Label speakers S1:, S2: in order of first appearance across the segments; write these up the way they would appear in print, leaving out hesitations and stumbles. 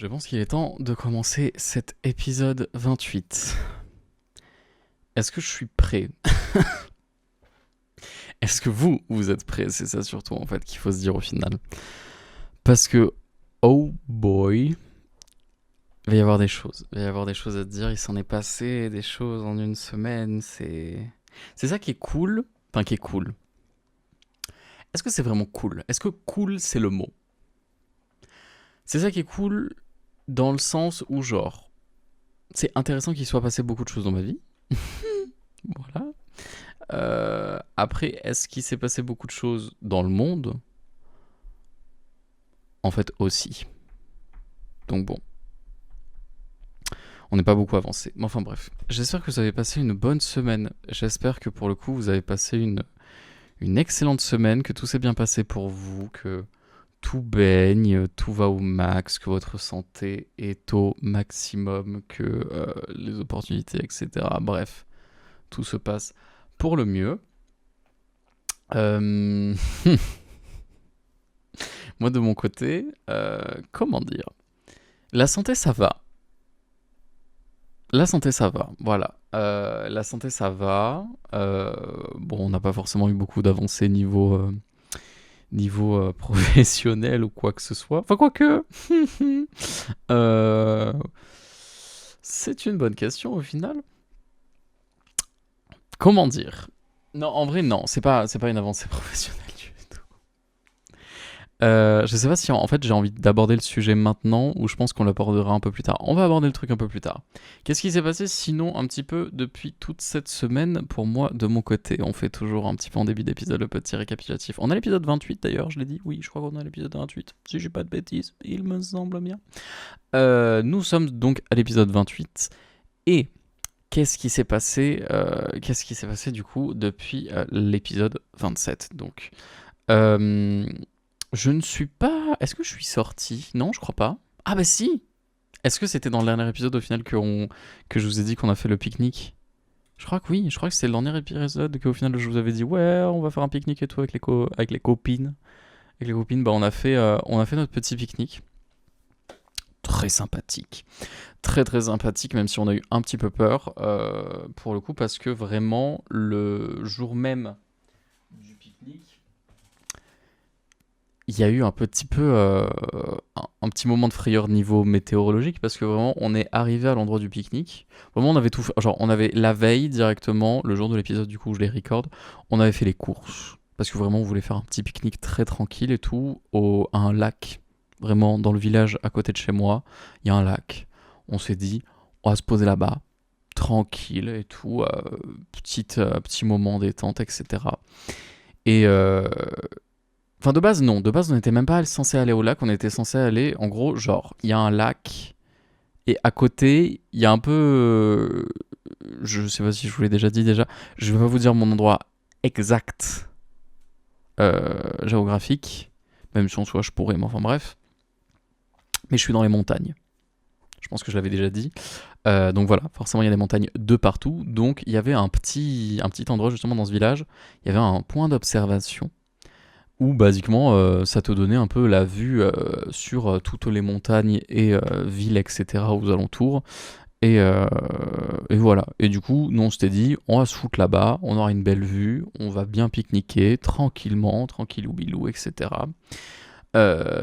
S1: Je pense qu'il est temps de commencer cet épisode 28. Est-ce que je suis prêt? Est-ce que vous êtes prêts? C'est ça surtout en fait qu'il faut se dire au final. Parce que, oh boy, il va y avoir des choses. Il va y avoir des choses à te dire. Il s'en est passé des choses en une semaine. C'est ça qui est cool. Enfin, qui est cool. Est-ce que c'est vraiment cool? Est-ce que cool, c'est le mot? C'est ça qui est cool dans le sens où, genre, c'est intéressant qu'il soit passé beaucoup de choses dans ma vie. Voilà. Après, est-ce qu'il s'est passé beaucoup de choses dans le monde? En fait, aussi. Donc bon, on n'est pas beaucoup avancé. Mais enfin bref, j'espère que vous avez passé une bonne semaine. J'espère que pour le coup, vous avez passé une excellente semaine, que tout s'est bien passé pour vous, que tout baigne, tout va au max, que votre santé est au maximum, que les opportunités, etc. Bref, tout se passe pour le mieux. Euh... Moi, de mon côté, comment dire? La santé, ça va. La santé, ça va. Voilà. La santé, ça va. Bon, on n'a pas forcément eu beaucoup d'avancées niveau professionnel ou quoi que ce soit. Enfin, quoique. Euh, c'est une bonne question au final. Comment dire? Non, en vrai, non. C'est pas une avancée professionnelle du tout. Je sais pas si en fait j'ai envie d'aborder le sujet maintenant ou je pense qu'on l'abordera un peu plus tard. On va aborder le truc un peu plus tard. Qu'est-ce qui s'est passé sinon un petit peu depuis toute cette semaine pour moi de mon côté? On fait toujours un petit peu en début d'épisode le petit récapitulatif. On a l'épisode 28 d'ailleurs, je l'ai dit. Oui, je crois qu'on a l'épisode 28. Si j'ai pas de bêtises, il me semble bien. Nous sommes donc à l'épisode 28 et qu'est-ce qui s'est passé du coup depuis l'épisode 27 donc. Euh, je ne suis pas. Est-ce que je suis sorti? Non, je crois pas. Ah bah si. Est-ce que c'était dans le dernier épisode au final que je vous ai dit qu'on a fait le pique-nique? Je crois que oui. Je crois que c'est le dernier épisode qu'au final je vous avais dit ouais, on va faire un pique-nique et tout avec avec les copines. Avec les copines, bah on a fait notre petit pique-nique. Très sympathique. Très très sympathique, même si on a eu un petit peu peur pour le coup parce que vraiment le jour même du pique-nique, il y a eu un petit peu un petit moment de frayeur niveau météorologique parce que vraiment on est arrivé à l'endroit du pique-nique. Vraiment on avait tout fait, genre on avait la veille directement, le jour de l'épisode du coup où je les record, on avait fait les courses parce que vraiment on voulait faire un petit pique-nique très tranquille et tout à un lac, vraiment dans le village à côté de chez moi, il y a un lac. On s'est dit on va se poser là-bas tranquille et tout, petit moment détente etc. Et enfin, de base, non. De base, on n'était même pas censé aller au lac. On était censé aller, en gros, genre, il y a un lac. Et à côté, il y a un peu. Je sais pas si je vous l'ai déjà dit déjà. Je vais pas vous dire mon endroit exact géographique. Même si en soi, je pourrais, mais enfin bref. Mais je suis dans les montagnes. Je pense que je l'avais déjà dit. Donc voilà, forcément, il y a des montagnes de partout. Donc, il y avait un petit endroit, justement, dans ce village. Il y avait un point d'observation où basiquement ça te donnait un peu la vue sur toutes les montagnes et villes, etc. aux alentours. Et voilà. Et du coup, nous on s'était dit, on va se foutre là-bas, on aura une belle vue, on va bien pique-niquer tranquillement, tranquillou bilou, etc.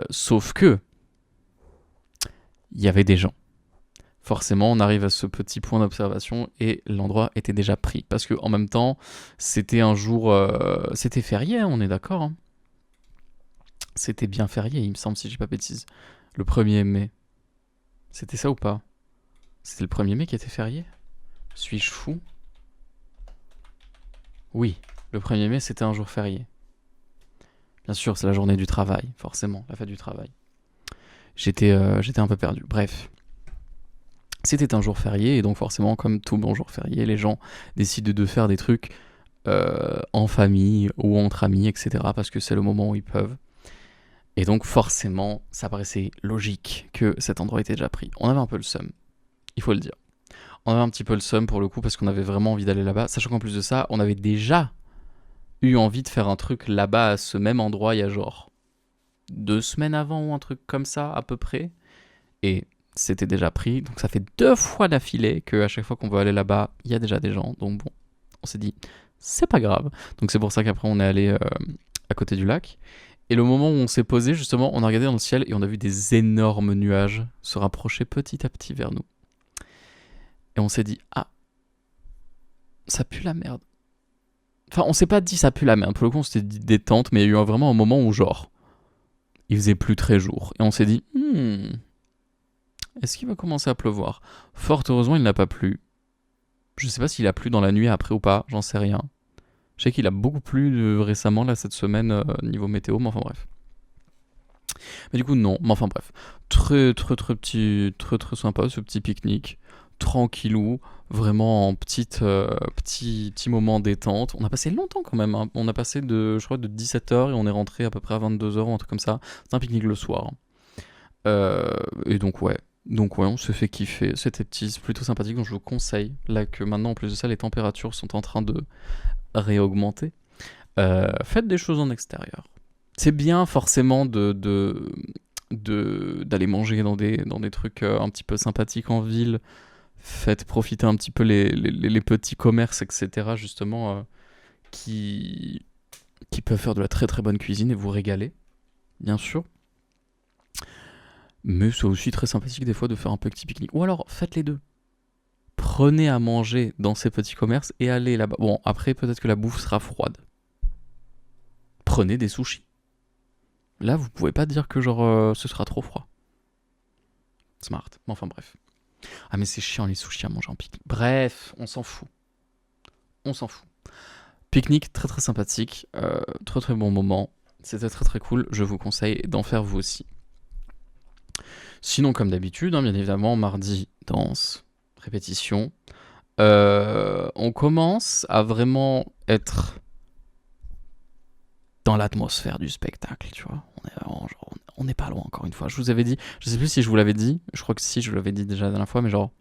S1: Sauf que, il y avait des gens. Forcément, on arrive à ce petit point d'observation et l'endroit était déjà pris. Parce que en même temps, c'était un jour. C'était férié, hein, on est d'accord, hein. C'était bien férié, il me semble, si j'ai pas bêtise. Le 1er mai. C'était ça ou pas? C'était le 1er mai qui était férié? Suis-je fou? Oui, le 1er mai, c'était un jour férié. Bien sûr, c'est la journée du travail, forcément, la fête du travail. J'étais un peu perdu. Bref. C'était un jour férié, et donc forcément, comme tout bon jour férié, les gens décident de faire des trucs en famille ou entre amis, etc. Parce que c'est le moment où ils peuvent. Et donc forcément, ça paraissait logique que cet endroit était déjà pris. On avait un peu le seum, il faut le dire. On avait un petit peu le seum pour le coup parce qu'on avait vraiment envie d'aller là-bas. Sachant qu'en plus de ça, on avait déjà eu envie de faire un truc là-bas à ce même endroit il y a genre 2 semaines avant ou un truc comme ça à peu près. et c'était déjà pris. Donc ça fait 2 fois d'affilée qu'à chaque fois qu'on veut aller là-bas, il y a déjà des gens. Donc bon, on s'est dit, c'est pas grave. Donc c'est pour ça qu'après on est allé à côté du lac. Et le moment où on s'est posé, justement, on a regardé dans le ciel et on a vu des énormes nuages se rapprocher petit à petit vers nous. Et on s'est dit, ah, ça pue la merde. Enfin, on s'est pas dit ça pue la merde. Pour le coup, on s'était dit détente, mais il y a eu vraiment un moment où, genre, il faisait plus très jour. Et on s'est dit, est-ce qu'il va commencer à pleuvoir? Fort heureusement, il n'a pas plu. Je sais pas s'il a plu dans la nuit après ou pas, j'en sais rien. Je sais qu'il a beaucoup plu récemment, là, cette semaine, niveau météo, mais enfin bref. Mais du coup, non, mais enfin bref. Très petit, très sympa ce petit pique-nique. Tranquillou, vraiment en petit moment détente. On a passé longtemps quand même, hein. On a passé je crois, de 17h et on est rentré à peu près à 22h ou un truc comme ça. C'est un pique-nique le soir. Et donc ouais, on s'est fait kiffer. C'était plutôt sympathique, donc je vous conseille, là que maintenant en plus de ça, les températures sont en train de réaugmenter. Faites des choses en extérieur. C'est bien forcément d'aller manger dans des trucs un petit peu sympathiques en ville. Faites profiter un petit peu les petits commerces, etc. justement, qui peuvent faire de la très très bonne cuisine et vous régaler, bien sûr. Mais c'est aussi très sympathique des fois de faire un petit pique-nique. Ou alors, faites les deux. Prenez à manger dans ces petits commerces et allez là-bas. Bon, après, peut-être que la bouffe sera froide. Prenez des sushis. Là, vous pouvez pas dire que genre ce sera trop froid. Smart. Mais enfin, bref. Ah, mais c'est chiant les sushis à manger en pique-nique. Bref, on s'en fout. Pique-nique très très sympathique. Très très bon moment. C'était très très cool. Je vous conseille d'en faire vous aussi. Sinon, comme d'habitude, hein, bien évidemment, mardi, danse, répétition. On commence à vraiment être dans l'atmosphère du spectacle, tu vois. On n'est pas loin, encore une fois. Je vous avais dit, je sais plus si je vous l'avais dit, je crois que si, je vous l'avais dit déjà la dernière fois, mais genre,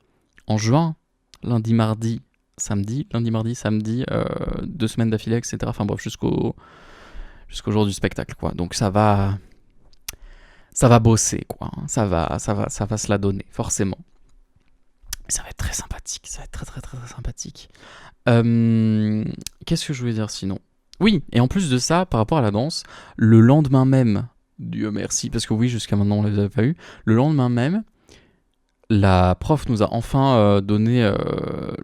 S1: en juin, lundi, mardi, samedi, 2 semaines d'affilée, etc. Enfin bref, jusqu'au jour du spectacle, quoi. Donc ça va bosser, quoi. Ça va se la donner, forcément. Ça va être très sympathique, ça va être très très très, très sympathique. Qu'est-ce que je voulais dire sinon? Oui, et en plus de ça, par rapport à la danse, le lendemain même, Dieu merci, parce que oui, jusqu'à maintenant on ne les avait pas eu, le lendemain même, la prof nous a enfin donné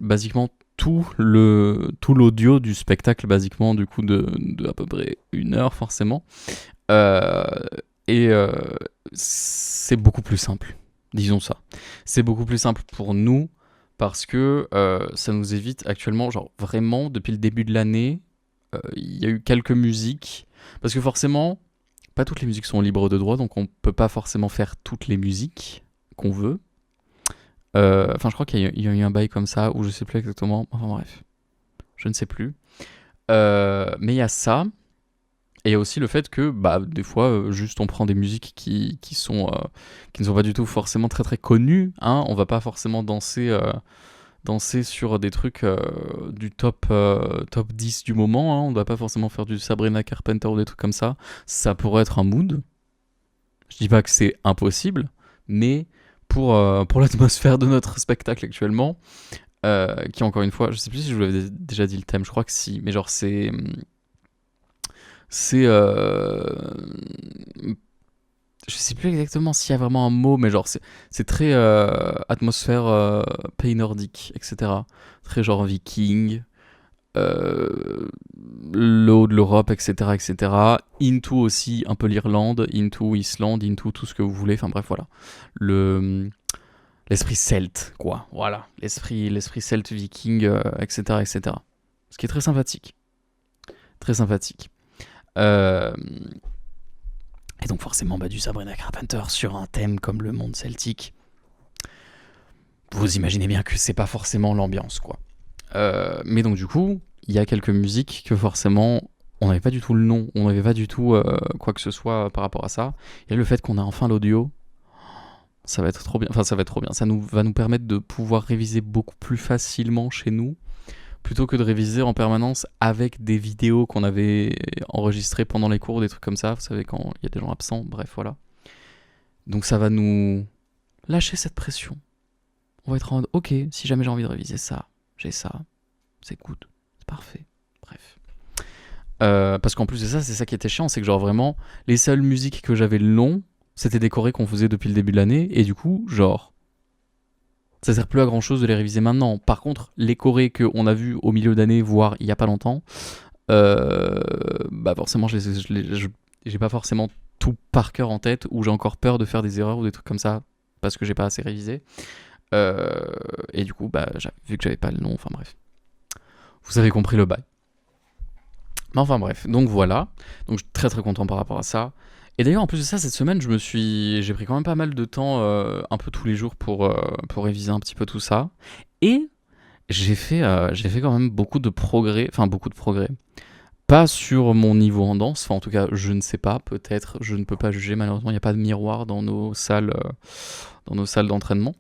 S1: basiquement tout l'audio du spectacle, basiquement, du coup, de à peu près 1 heure, forcément. Et c'est beaucoup plus simple, disons ça. C'est beaucoup plus simple pour nous, parce que ça nous évite actuellement, genre vraiment, depuis le début de l'année, il y a eu quelques musiques, parce que forcément, pas toutes les musiques sont libres de droit, donc on peut pas forcément faire toutes les musiques qu'on veut. Enfin, je crois qu'il y a eu un bail comme ça, où je sais plus exactement, enfin bref, je ne sais plus. Mais il y a ça, et il y a aussi le fait que, bah, des fois, juste on prend des musiques qui ne sont pas du tout forcément très très connues, hein. On va pas forcément danser sur des trucs du top 10 du moment, hein. On ne doit pas forcément faire du Sabrina Carpenter ou des trucs comme ça. Ça pourrait être un mood. Je dis pas que c'est impossible, mais pour l'atmosphère de notre spectacle actuellement, qui encore une fois, je sais plus si je vous l'avais déjà dit le thème, je crois que si, mais genre c'est je sais plus exactement s'il y a vraiment un mot, mais genre c'est très atmosphère pays nordique, etc. Très genre viking, le haut de l'Europe, etc., etc. Into aussi un peu l'Irlande, into Islande, into tout ce que vous voulez. Enfin bref, voilà. L'esprit celte, quoi. Voilà, l'esprit celte viking, etc., etc. Ce qui est très sympathique. Très sympathique. Et donc forcément, bah, du Sabrina Carpenter sur un thème comme le monde celtique. Vous imaginez bien que c'est pas forcément l'ambiance, quoi. Mais donc du coup, il y a quelques musiques que forcément, on n'avait pas du tout le nom, on n'avait pas du tout quoi que ce soit par rapport à ça. Et le fait qu'on a enfin l'audio, ça va être trop bien. Enfin, ça va être trop bien. Ça va nous permettre de pouvoir réviser beaucoup plus facilement chez nous, plutôt que de réviser en permanence avec des vidéos qu'on avait enregistrées pendant les cours, des trucs comme ça. Vous savez, quand il y a des gens absents, bref, voilà. Donc ça va nous lâcher cette pression. On va être en mode, ok, si jamais j'ai envie de réviser ça, j'ai ça, c'est good, c'est parfait. Bref. Parce qu'en plus de ça, c'est ça qui était chiant, c'est que genre vraiment, les seules musiques que j'avais long, c'était des chorés qu'on faisait depuis le début de l'année, et du coup, genre, ça sert plus à grand chose de les réviser maintenant. Par contre, les chorés qu'on a vus au milieu d'année, voire il y a pas longtemps, bah forcément, j'ai pas forcément tout par cœur en tête, ou j'ai encore peur de faire des erreurs ou des trucs comme ça, parce que j'ai pas assez révisé. Et du coup, bah, vu que j'avais pas le nom, enfin bref. Vous avez compris le bail. Mais enfin bref, donc voilà. Donc je suis très très content par rapport à ça. Et d'ailleurs, en plus de ça, cette semaine, j'ai pris quand même pas mal de temps, un peu tous les jours pour réviser un petit peu tout ça. Et j'ai fait quand même beaucoup de progrès, enfin beaucoup de progrès. Pas sur mon niveau en danse, enfin en tout cas, je ne sais pas, peut-être, je ne peux pas juger. Malheureusement, il n'y a pas de miroir dans nos salles d'entraînement.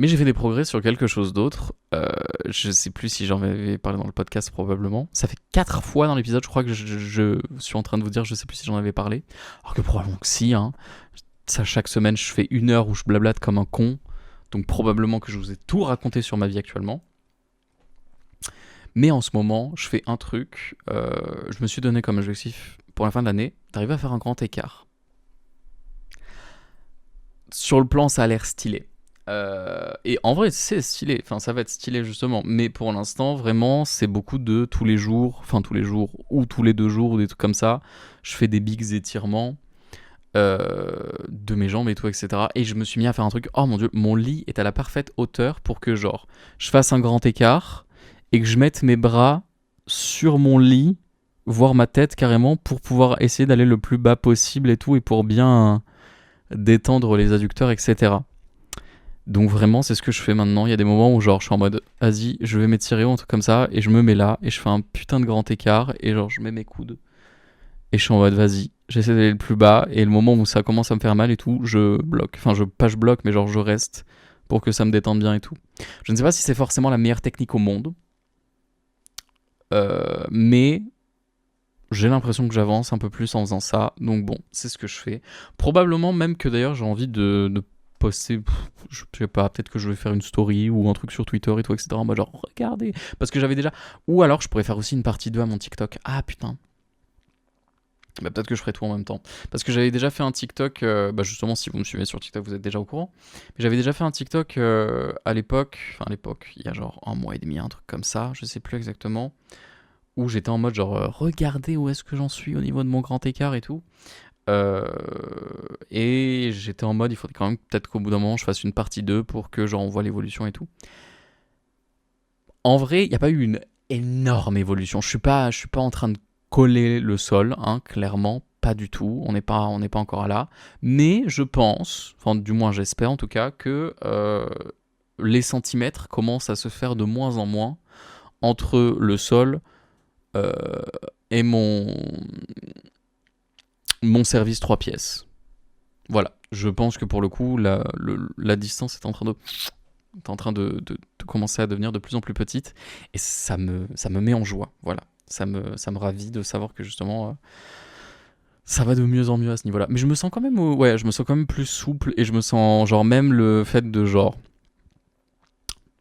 S1: Mais j'ai fait des progrès sur quelque chose d'autre. Je sais plus si j'en avais parlé dans le podcast, probablement. Ça fait 4 fois dans l'épisode, je crois que je suis en train de vous dire, je sais plus si j'en avais parlé. Alors que probablement que si, hein. Ça, chaque semaine, je fais 1 heure où je blablate comme un con. Donc probablement que je vous ai tout raconté sur ma vie actuellement. Mais en ce moment, je fais un truc. Je me suis donné comme objectif pour la fin de l'année d'arriver à faire un grand écart. Sur le plan, ça a l'air stylé. Et en vrai, c'est stylé. Enfin, ça va être stylé justement. Mais pour l'instant, vraiment, c'est beaucoup de tous les jours. Enfin, tous les jours ou tous les 2 jours ou des trucs comme ça. Je fais des bigs étirements de mes jambes et tout, etc. Et je me suis mis à faire un truc. Oh mon dieu, mon lit est à la parfaite hauteur pour que, genre, je fasse un grand écart et que je mette mes bras sur mon lit, voire ma tête carrément, pour pouvoir essayer d'aller le plus bas possible et tout, et pour bien détendre les adducteurs, etc. Donc vraiment, c'est ce que je fais maintenant. Il y a des moments où genre je suis en mode, vas-y, je vais m'étirer ou un truc comme ça, et je me mets là, et je fais un putain de grand écart, et genre je mets mes coudes, et je suis en mode, vas-y, j'essaie d'aller le plus bas, et le moment où ça commence à me faire mal et tout, je bloque. Enfin, pas je bloque, mais genre je reste pour que ça me détende bien et tout. Je ne sais pas si c'est forcément la meilleure technique au monde, mais j'ai l'impression que j'avance un peu plus en faisant ça, donc bon, c'est ce que je fais. Probablement même que d'ailleurs j'ai envie de poster, je sais pas, peut-être que je vais faire une story ou un truc sur Twitter et tout, etc. Moi genre, regardez, parce que j'avais déjà... Ou alors je pourrais faire aussi une partie 2 à mon TikTok. Ah putain. Bah, peut-être que je ferai tout en même temps. Parce que j'avais déjà fait un TikTok, bah justement si vous me suivez sur TikTok vous êtes déjà au courant. Mais j'avais déjà fait un TikTok à l'époque, il y a genre 1 mois et demi, un truc comme ça, je sais plus exactement. Où j'étais en mode genre, regardez où est-ce que j'en suis au niveau de mon grand écart et tout. Et j'étais en mode, il faudrait quand même peut-être qu'au bout d'un moment je fasse une partie 2 pour que genre on voit l'évolution et tout. En vrai, il n'y a pas eu une énorme évolution. Je suis pas en train de coller le sol, hein, clairement, pas du tout. On n'est pas encore là. Mais je pense, enfin du moins j'espère en tout cas, que les centimètres commencent à se faire de moins en moins entre le sol euh, et mon service 3 pièces. Voilà, je pense que pour le coup, la distance est en train de commencer à devenir de plus en plus petite, et ça me met en joie, voilà. Ça me ravit de savoir que justement, ça va de mieux en mieux à ce niveau-là. Mais je me sens quand même, je me sens quand même plus souple, et je me sens, genre, même le fait de, genre,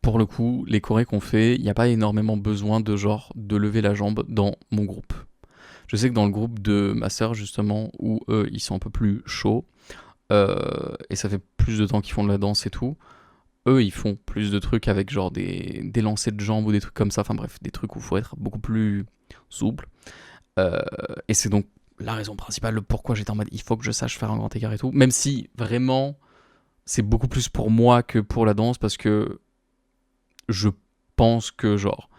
S1: pour le coup, les chorés qu'on fait, il n'y a pas énormément besoin de, genre, de lever la jambe dans mon groupe. Je sais que dans le groupe de ma sœur, justement, où eux, ils sont un peu plus chauds, et ça fait plus de temps qu'ils font de la danse et tout, eux, ils font plus de trucs avec genre des lancers de jambes ou des trucs comme ça, enfin bref, des trucs où il faut être beaucoup plus souple. Euh, et c'est donc la raison principale pourquoi j'étais en mode, il faut que je sache faire un grand écart et tout, même si vraiment, c'est beaucoup plus pour moi que pour la danse, parce que je pense que genre,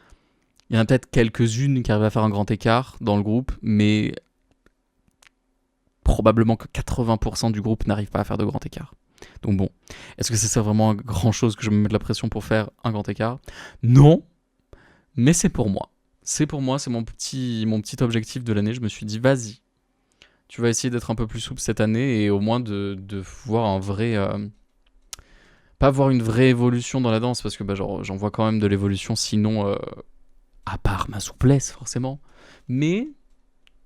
S1: il y en a peut-être quelques-unes qui arrivent à faire un grand écart dans le groupe, mais probablement que 80% du groupe n'arrive pas à faire de grand écart. Donc bon, est-ce que c'est vraiment grand chose que je me mette de la pression pour faire un grand écart? Non, mais c'est pour moi. C'est pour moi, c'est mon petit objectif de l'année. Je me suis dit, vas-y, tu vas essayer d'être un peu plus souple cette année, et au moins de voir un vrai... pas voir une vraie évolution dans la danse, parce que bah, genre, j'en vois quand même de l'évolution, sinon, à part ma souplesse forcément. Mais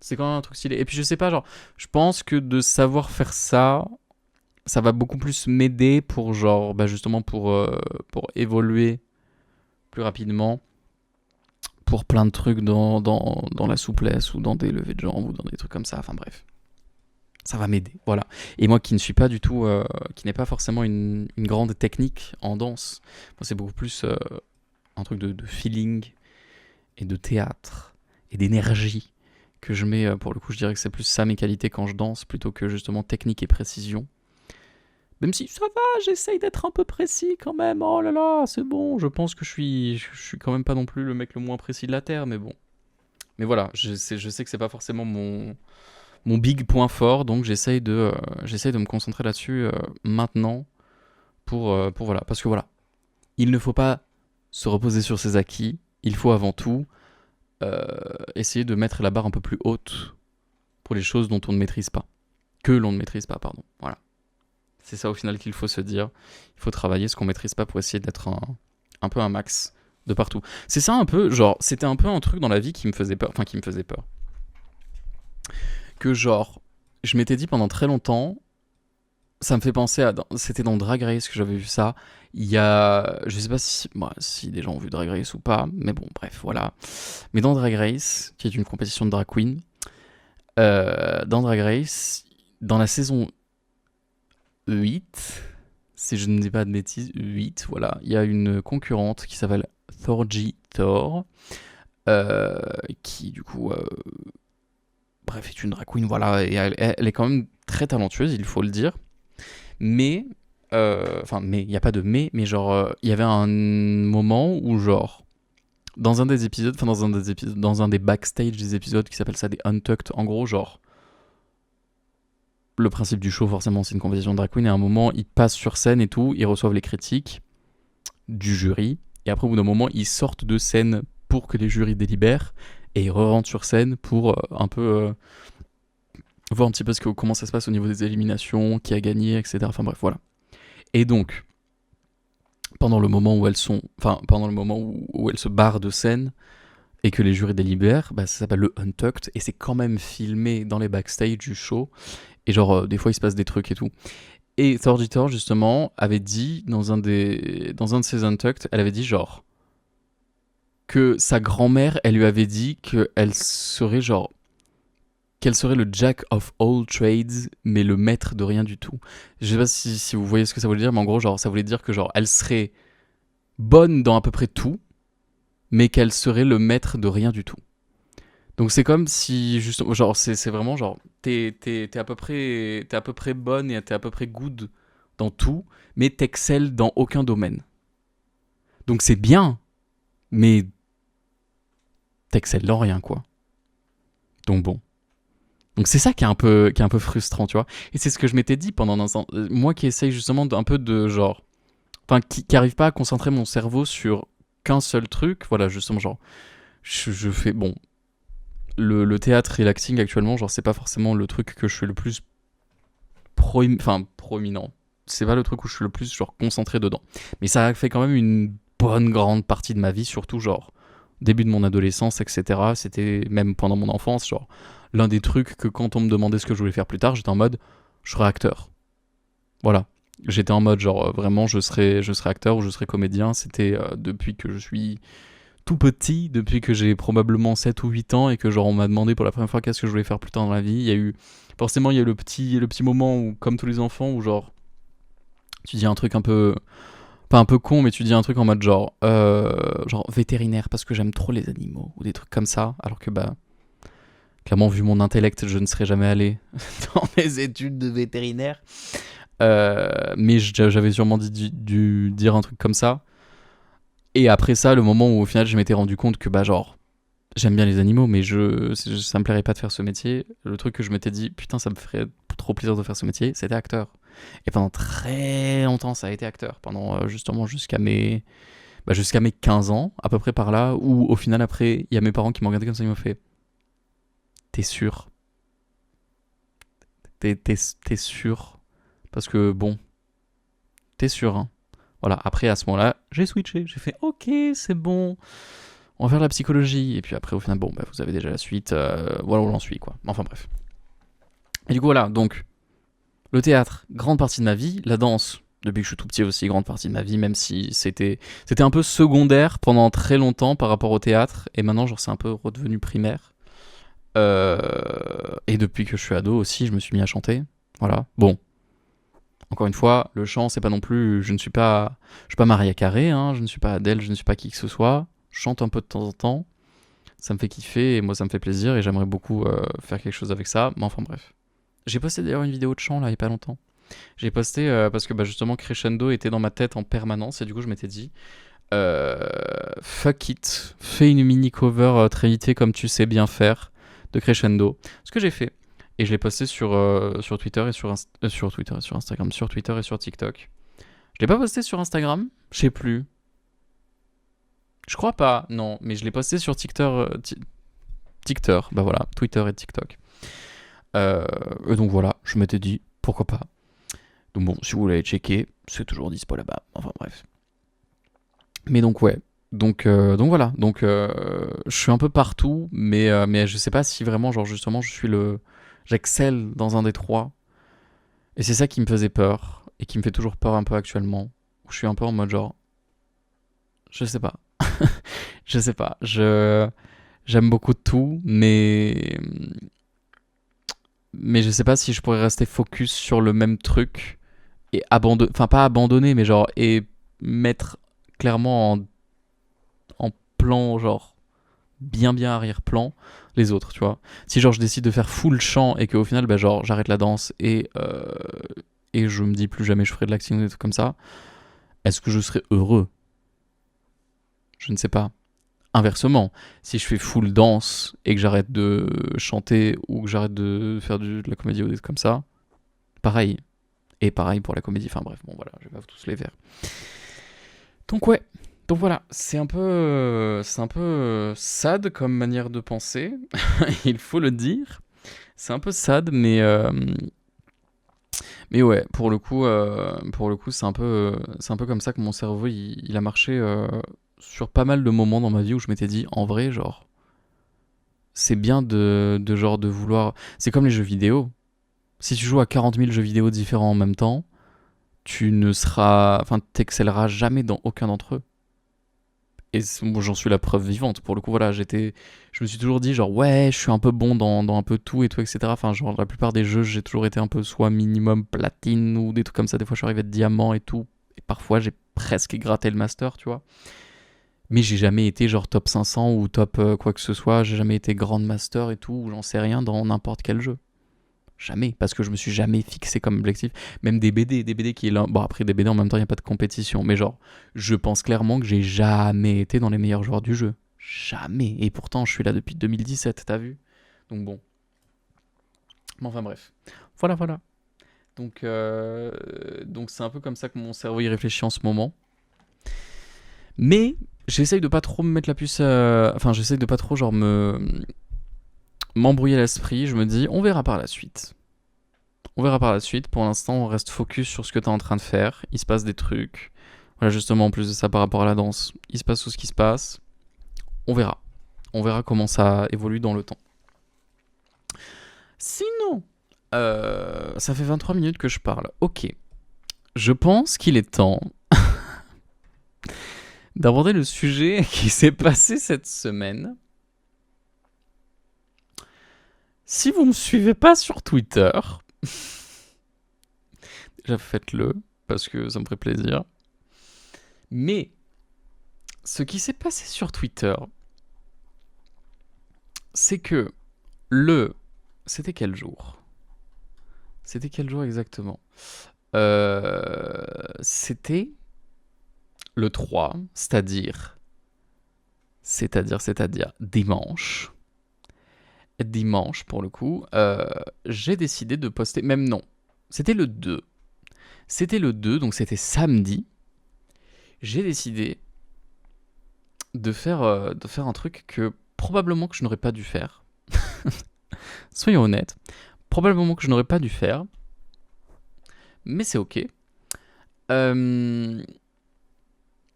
S1: c'est quand même un truc stylé. Et puis je sais pas, genre, je pense que de savoir faire ça, ça va beaucoup plus m'aider pour genre, bah justement pour évoluer plus rapidement, pour plein de trucs dans la souplesse ou dans des levées de jambes ou dans des trucs comme ça. Enfin bref, ça va m'aider, voilà. Et moi qui ne suis pas du tout, qui n'ai pas forcément une grande technique en danse, moi c'est beaucoup plus un truc de feeling et de théâtre et d'énergie que je mets, pour le coup je dirais que c'est plus ça mes qualités quand je danse plutôt que justement technique et précision. Même si ça va, j'essaye d'être un peu précis quand même. Oh là là, c'est bon. Je pense que je suis quand même pas non plus le mec le moins précis de la Terre, mais bon. Mais voilà, je sais que c'est pas forcément mon big point fort, donc j'essaye de me concentrer là-dessus maintenant pour voilà. Parce que voilà, il ne faut pas se reposer sur ses acquis. Il faut avant tout euh, essayer de mettre la barre un peu plus haute pour les choses dont on ne maîtrise pas. Que l'on ne maîtrise pas, pardon. Voilà. C'est ça au final qu'il faut se dire. Il faut travailler ce qu'on maîtrise pas pour essayer d'être un peu un max de partout. C'est ça un peu, genre, c'était un peu un truc dans la vie qui me faisait peur. Enfin, qui me faisait peur. Que genre, je m'étais dit pendant très longtemps, ça me fait penser à... C'était dans Drag Race que j'avais vu ça. Il y a... Je sais pas si des gens ont vu Drag Race ou pas, mais bon, bref, voilà. Mais dans Drag Race, qui est une compétition de drag queen, dans Drag Race, dans la saison 8, si je ne dis pas de bêtises, 8, voilà, il y a une concurrente qui s'appelle Thorgy Thor, euh, qui du coup, bref, est une drag queen, voilà, et elle est quand même très talentueuse, il faut le dire, mais, enfin, mais, il n'y a pas de mais genre, il y avait un moment où genre, dans un des épisodes, enfin dans un des backstage des épisodes qui s'appelle ça des Untucked, en gros, genre, le principe du show, forcément, c'est une compétition de drag queen. Et à un moment, ils passent sur scène et tout, ils reçoivent les critiques du jury. Et après, au bout d'un moment, ils sortent de scène pour que les jurys délibèrent. Et ils re-rentrent sur scène pour un peu voir un petit peu comment ça se passe au niveau des éliminations, qui a gagné, etc. Enfin bref, voilà. Et donc, pendant le moment où elles sont, enfin, pendant le moment où elles se barrent de scène et que les jurys délibèrent, bah, ça s'appelle le Untucked. Et c'est quand même filmé dans les backstage du show. Et genre, des fois, il se passe des trucs et tout. Et Thorgitor, justement, avait dit, dans un de ses Untucked, elle avait dit, genre, que sa grand-mère, elle lui avait dit qu'elle serait, genre, qu'elle serait le jack of all trades, mais le maître de rien du tout. Je sais pas si vous voyez ce que ça voulait dire, mais en gros, genre, ça voulait dire que, genre, elle serait bonne dans à peu près tout, mais qu'elle serait le maître de rien du tout. Donc c'est comme si justement genre c'est vraiment genre t'es à peu près bonne et t'es à peu près good dans tout, mais t'excelles dans aucun domaine. Donc c'est bien, mais t'excelles dans rien quoi. Donc bon. Donc c'est ça qui est un peu frustrant, tu vois. Et c'est ce que je m'étais dit pendant un instant. Moi qui essaye justement d'un peu de genre, enfin qui arrive pas à concentrer mon cerveau sur qu'un seul truc. Voilà justement genre je fais bon. Le théâtre et l'acting actuellement, genre c'est pas forcément le truc que je fais le plus proéminent. C'est pas le truc où je suis le plus genre concentré dedans. Mais ça a fait quand même une bonne grande partie de ma vie, surtout genre début de mon adolescence, etc. C'était même pendant mon enfance, genre l'un des trucs que quand on me demandait ce que je voulais faire plus tard, j'étais en mode je serai acteur. Voilà. J'étais en mode genre vraiment je serai acteur ou je serai comédien. C'était depuis que je suis tout petit, depuis que j'ai probablement 7 ou 8 ans et que genre on m'a demandé pour la première fois qu'est-ce que je voulais faire plus tard dans la vie. Il y a eu le petit moment où, comme tous les enfants, où genre tu dis un truc un peu pas un peu con, mais tu dis un truc en mode genre vétérinaire parce que j'aime trop les animaux ou des trucs comme ça, alors que bah clairement vu mon intellect je ne serais jamais allé dans mes études de vétérinaire. Mais j'avais sûrement dû dire un truc comme ça. Et après ça, le moment où au final je m'étais rendu compte que bah genre j'aime bien les animaux, mais ça me plairait pas de faire ce métier. Le truc que je m'étais dit, putain, ça me ferait trop plaisir de faire ce métier, c'était acteur. Et pendant très longtemps, ça a été acteur. Pendant justement jusqu'à mes 15 ans, à peu près par là, où au final, après, il y a mes parents qui m'ont regardé comme ça, ils m'ont fait t'es sûr t'es sûr parce que bon, t'es sûr, hein. Voilà, après à ce moment-là, j'ai switché, j'ai fait ok, c'est bon, on va faire la psychologie. Et puis après, au final, bon, bah, vous avez déjà la suite, voilà où j'en suis, quoi. Enfin bref. Et du coup, voilà, donc, Le théâtre, grande partie de ma vie. La danse, depuis que je suis tout petit aussi, grande partie de ma vie, même si c'était un peu secondaire pendant très longtemps par rapport au théâtre. Et maintenant, genre, c'est un peu redevenu primaire. Et depuis que je suis ado aussi, je me suis mis à chanter. Voilà. Bon, encore une fois, le chant, c'est pas non plus. Je suis pas Maria Carré, hein, je ne suis pas Adèle, je ne suis pas qui que ce soit. Je chante un peu de temps en temps. Ça me fait kiffer et moi, ça me fait plaisir et j'aimerais beaucoup faire quelque chose avec ça. Mais enfin, bref. J'ai posté d'ailleurs une vidéo de chant là, il y a pas longtemps. J'ai posté parce que justement, Crescendo était dans ma tête en permanence et du coup, je m'étais dit. Fuck it, fais une mini cover très vite fait comme tu sais bien faire de Crescendo. Ce que j'ai fait. Et je l'ai posté sur Twitter et sur Twitter et sur Instagram, sur Twitter et sur TikTok. Je l'ai pas posté sur Instagram, je sais plus. Je crois pas, non, mais je l'ai posté sur TikTok, TikTok, bah voilà, Twitter et TikTok. Et donc voilà, je m'étais dit, pourquoi pas. Donc bon, si vous voulez checker, c'est toujours dispo là-bas. Enfin bref. Mais donc ouais, donc voilà, donc je suis un peu partout, mais je sais pas si vraiment, genre justement, j'excelle dans un des trois. Et c'est ça qui me faisait peur, et qui me fait toujours peur un peu actuellement. Où je suis un peu en mode genre, je sais pas, je sais pas, j'aime beaucoup de tout, mais je sais pas si je pourrais rester focus sur le même truc et abandonner, enfin pas abandonner, mais genre et mettre clairement en plan genre bien arrière-plan les autres, tu vois. Si genre je décide de faire full chant et qu'au final genre j'arrête la danse et je me dis plus jamais je ferai de l'acting ou des trucs comme ça, est-ce que je serai heureux? Je ne sais pas. Inversement, si je fais full danse et que j'arrête de chanter ou que j'arrête de faire de la comédie ou des trucs comme ça, pareil. Et pareil pour la comédie, enfin bref, bon voilà, je vais pas tous les faire. Donc ouais, donc voilà, c'est un peu sad comme manière de penser, il faut le dire. C'est un peu sad, mais ouais, pour le coup, c'est un peu comme ça que mon cerveau, il a marché sur pas mal de moments dans ma vie où je m'étais dit, en vrai, genre, c'est bien de vouloir. C'est comme les jeux vidéo. Si tu joues à 40 000 jeux vidéo différents en même temps, t'excelleras jamais dans aucun d'entre eux. Et bon, j'en suis la preuve vivante. Pour le coup, voilà, je me suis toujours dit, genre, ouais, je suis un peu bon dans un peu tout et tout, etc. Enfin, genre, la plupart des jeux, j'ai toujours été un peu soit minimum platine ou des trucs comme ça. Des fois, je suis arrivé à diamant et tout. Et parfois, j'ai presque gratté le master, tu vois. Mais j'ai jamais été genre top 500 ou top quoi que ce soit. J'ai jamais été grand master et tout, ou j'en sais rien dans n'importe quel jeu. Jamais, parce que je me suis jamais fixé comme objectif. Même des BD qui est là. Bon, après, des BD en même temps, il n'y a pas de compétition. Mais genre, je pense clairement que j'ai jamais été dans les meilleurs joueurs du jeu. Jamais. Et pourtant, je suis là depuis 2017, t'as vu? Donc bon. Mais enfin, bref. Voilà. Donc c'est un peu comme ça que mon cerveau y réfléchit en ce moment. Mais j'essaye de pas trop me mettre la puce. Enfin, j'essaye de pas trop, genre, m'embrouiller l'esprit. Je me dis, on verra par la suite. On verra par la suite. Pour l'instant, on reste focus sur ce que tu es en train de faire. Il se passe des trucs. Voilà, justement, en plus de ça, par rapport à la danse, il se passe tout ce qui se passe. On verra. On verra comment ça évolue dans le temps. Sinon, ça fait 23 minutes que je parle. Ok. Je pense qu'il est temps d'aborder le sujet qui s'est passé cette semaine. Si vous me suivez pas sur Twitter, déjà faites-le, parce que ça me ferait plaisir. Mais ce qui s'est passé sur Twitter, c'est que C'était quel jour? C'était quel jour exactement? C'était le 3, c'est-à-dire dimanche. Dimanche, pour le coup, j'ai décidé de poster... Même non, c'était le 2. C'était le 2, donc c'était samedi. J'ai décidé de faire un truc que probablement que je n'aurais pas dû faire. Soyons honnêtes. Probablement que je n'aurais pas dû faire. Mais c'est ok.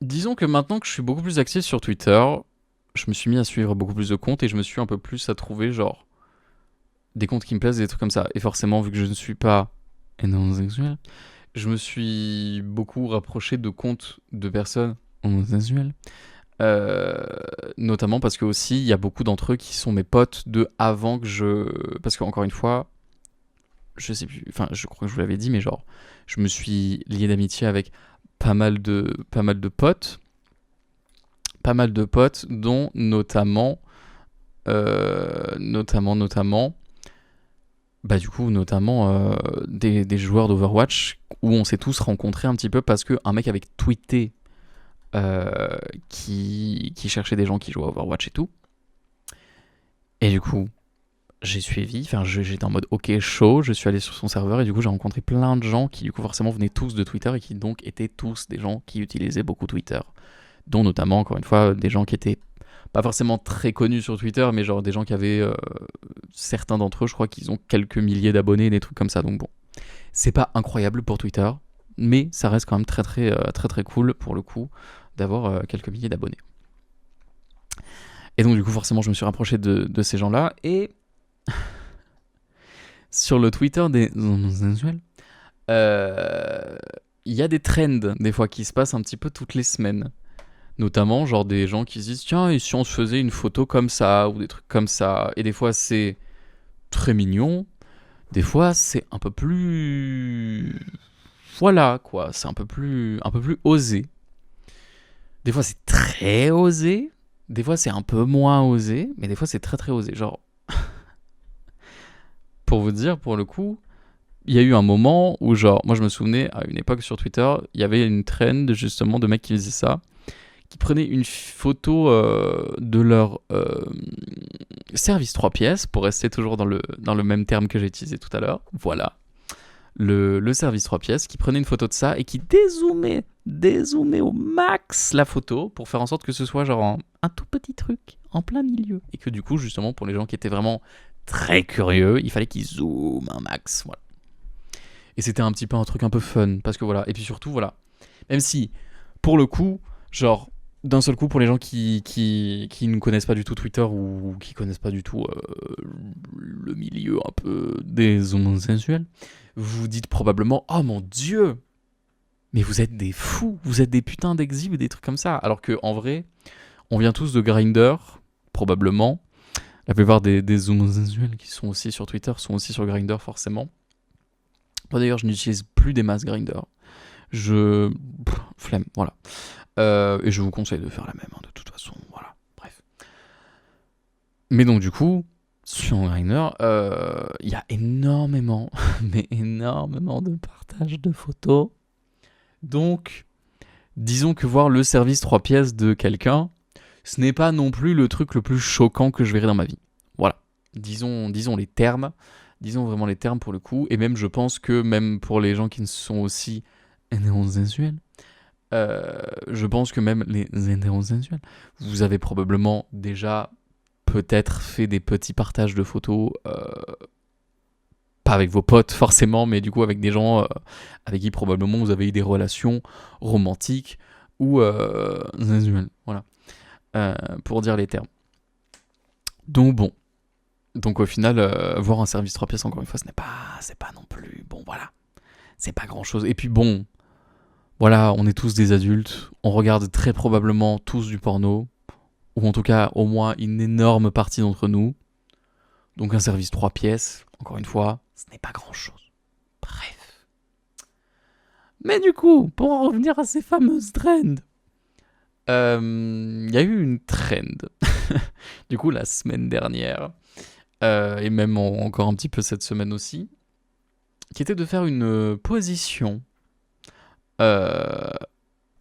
S1: Disons que maintenant que je suis beaucoup plus actif sur Twitter, je me suis mis à suivre beaucoup plus de comptes et je me suis un peu plus à trouver genre des comptes qui me plaisent, des trucs comme ça. Et forcément, vu que je ne suis pas homosexuels. Je me suis beaucoup rapproché de comptes de personnes homosexuelles. Euh, Notamment parce que aussi il y a beaucoup d'entre eux qui sont mes potes de avant que je... Parce qu'encore une fois, je sais plus, enfin je crois que je vous l'avais dit, mais genre je me suis lié d'amitié avec pas mal de potes dont notamment bah du coup notamment des joueurs d'Overwatch où on s'est tous rencontrés un petit peu parce qu'un mec avait tweeté qui cherchait des gens qui jouaient à Overwatch et tout. Et du coup, j'ai suivi, enfin j'étais en mode ok chaud, je suis allé sur son serveur et du coup j'ai rencontré plein de gens qui du coup forcément venaient tous de Twitter et qui donc étaient tous des gens qui utilisaient beaucoup Twitter. Dont notamment, encore une fois, des gens qui étaient pas forcément très connus sur Twitter, mais genre des gens qui avaient, certains d'entre eux, je crois qu'ils ont quelques milliers d'abonnés, des trucs comme ça, donc bon. C'est pas incroyable pour Twitter, mais ça reste quand même très cool pour le coup d'avoir quelques milliers d'abonnés. Et donc du coup forcément je me suis rapproché de ces gens-là et sur le Twitter des homosexuels, il y a des trends des fois qui se passent un petit peu toutes les semaines. Notamment genre des gens qui se disent tiens et si on se faisait une photo comme ça ou des trucs comme ça. Et des fois c'est très mignon, des fois c'est un peu plus... Voilà quoi, c'est un peu plus osé. Des fois c'est très osé, des fois c'est un peu moins osé, mais des fois c'est très osé. Genre, pour vous dire, pour le coup, il y a eu un moment où genre, moi je me souvenais à une époque sur Twitter, il y avait une trend justement de mecs qui faisaient ça, qui prenaient une photo de leur service 3 pièces, pour rester toujours dans le même terme que j'ai utilisé tout à l'heure. Voilà. Le service 3 pièces, qui prenait une photo de ça et qui dézoomait au max la photo pour faire en sorte que ce soit genre un tout petit truc en plein milieu. Et que du coup, justement, pour les gens qui étaient vraiment très curieux, il fallait qu'ils zooment un max. Voilà. Et c'était un petit peu un truc un peu fun, parce que voilà. Et puis surtout, voilà. Même si, pour le coup, genre, d'un seul coup, pour les gens qui ne connaissent pas du tout Twitter ou qui connaissent pas du tout le milieu un peu des homosexuels, vous vous dites probablement oh mon dieu, mais vous êtes des fous, vous êtes des putains d'exhibes et des trucs comme ça. Alors que en vrai, on vient tous de Grindr, probablement. La plupart des homosexuels qui sont aussi sur Twitter sont aussi sur Grindr, forcément. Moi d'ailleurs, je n'utilise plus des masses Grindr. Flemme, voilà. Et je vous conseille de faire la même, hein, de toute façon, voilà. Bref. Mais donc, du coup, sur Grindr, il y a énormément, mais énormément de partage de photos. Donc, disons que voir le service 3 pièces de quelqu'un, ce n'est pas non plus le truc le plus choquant que je verrai dans ma vie. Voilà. Disons les termes. Disons vraiment les termes pour le coup. Et même, je pense que même pour les gens qui ne sont aussi hétérosexuels, je pense que même les hétérosexuels, vous avez probablement déjà peut-être fait des petits partages de photos, pas avec vos potes forcément, mais du coup avec des gens avec qui probablement vous avez eu des relations romantiques ou sexuelles, voilà, pour dire les termes. Donc bon, donc au final, voir un service 3 pièces encore une fois, c'est pas non plus, bon voilà, c'est pas grand chose. Et puis bon, voilà, on est tous des adultes, on regarde très probablement tous du porno, ou en tout cas au moins une énorme partie d'entre nous. Donc un service 3 pièces, encore une fois, ce n'est pas grand-chose. Bref. Mais du coup, pour en revenir à ces fameuses trends, il y a eu une trend, du coup la semaine dernière, et même encore un petit peu cette semaine aussi, qui était de faire une position euh,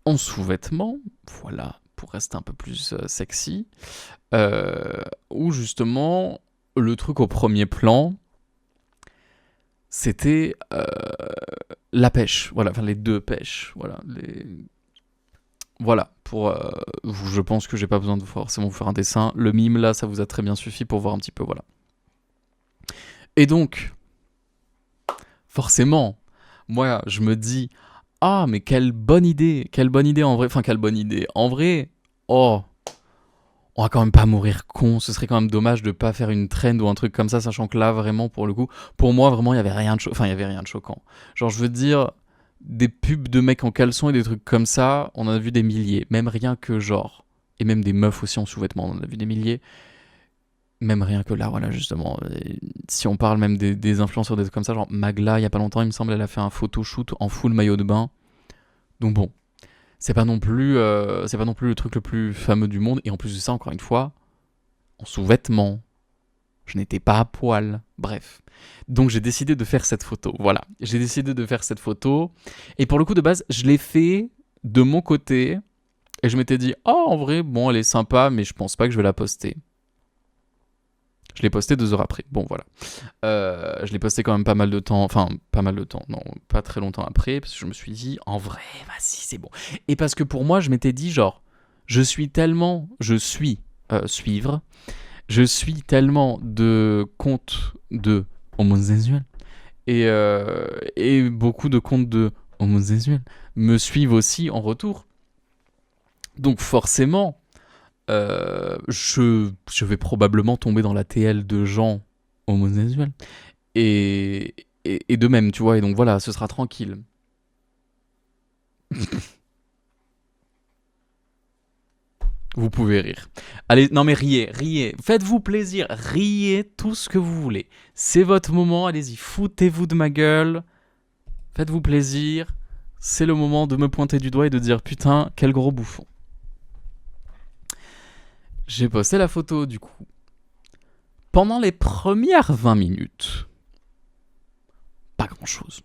S1: en sous-vêtements, voilà, pour rester un peu plus sexy, où justement le truc au premier plan, c'était la pêche, voilà, enfin les deux pêches, voilà, voilà, pour je pense que j'ai pas besoin de forcément vous faire un dessin, le mime là, ça vous a très bien suffi pour voir un petit peu, voilà. Et donc, forcément, moi, je me dis, ah, mais quelle bonne idée en vrai, enfin, quelle bonne idée, en vrai, oh, on va quand même pas mourir con. Ce serait quand même dommage de pas faire une trend ou un truc comme ça, sachant que là, vraiment, pour le coup, pour moi, vraiment, il y avait rien de enfin, il y avait rien de choquant. Genre, je veux dire, des pubs de mecs en caleçon et des trucs comme ça, on en a vu des milliers. Même rien que genre. Et même des meufs aussi en sous-vêtements, on en a vu des milliers. Même rien que là, voilà, justement. Et si on parle même des influenceurs, des trucs comme ça, genre Magla, il y a pas longtemps, il me semble, elle a fait un photoshoot en full maillot de bain. Donc bon, c'est pas non plus le truc le plus fameux du monde. Et en plus de ça, encore une fois, en sous-vêtements. Je n'étais pas à poil. Bref. Donc j'ai décidé de faire cette photo. Voilà. J'ai décidé de faire cette photo. Et pour le coup, de base, je l'ai fait de mon côté. Et je m'étais dit, oh, en vrai, bon, elle est sympa, mais je pense pas que je vais la poster. Je l'ai posté 2 heures après. Bon, voilà. Je l'ai posté quand même pas mal de temps. Enfin, pas mal de temps. Non, pas très longtemps après. Parce que je me suis dit, en vrai, vas-y, c'est bon. Et parce que pour moi, je m'étais dit, genre, je suis suivre. Je suis tellement de comptes de homosexuels et beaucoup de comptes de homosexuels me suivent aussi en retour. Donc forcément, je vais probablement tomber dans la TL de gens homosexuels. Et de même, tu vois, et donc voilà, ce sera tranquille. Vous pouvez rire. Allez, non mais riez, riez. Faites-vous plaisir, riez tout ce que vous voulez. C'est votre moment, allez-y, foutez-vous de ma gueule. Faites-vous plaisir. C'est le moment de me pointer du doigt et de dire putain, quel gros bouffon. J'ai posté la photo du coup. Pendant les premières 20 minutes, pas grand-chose.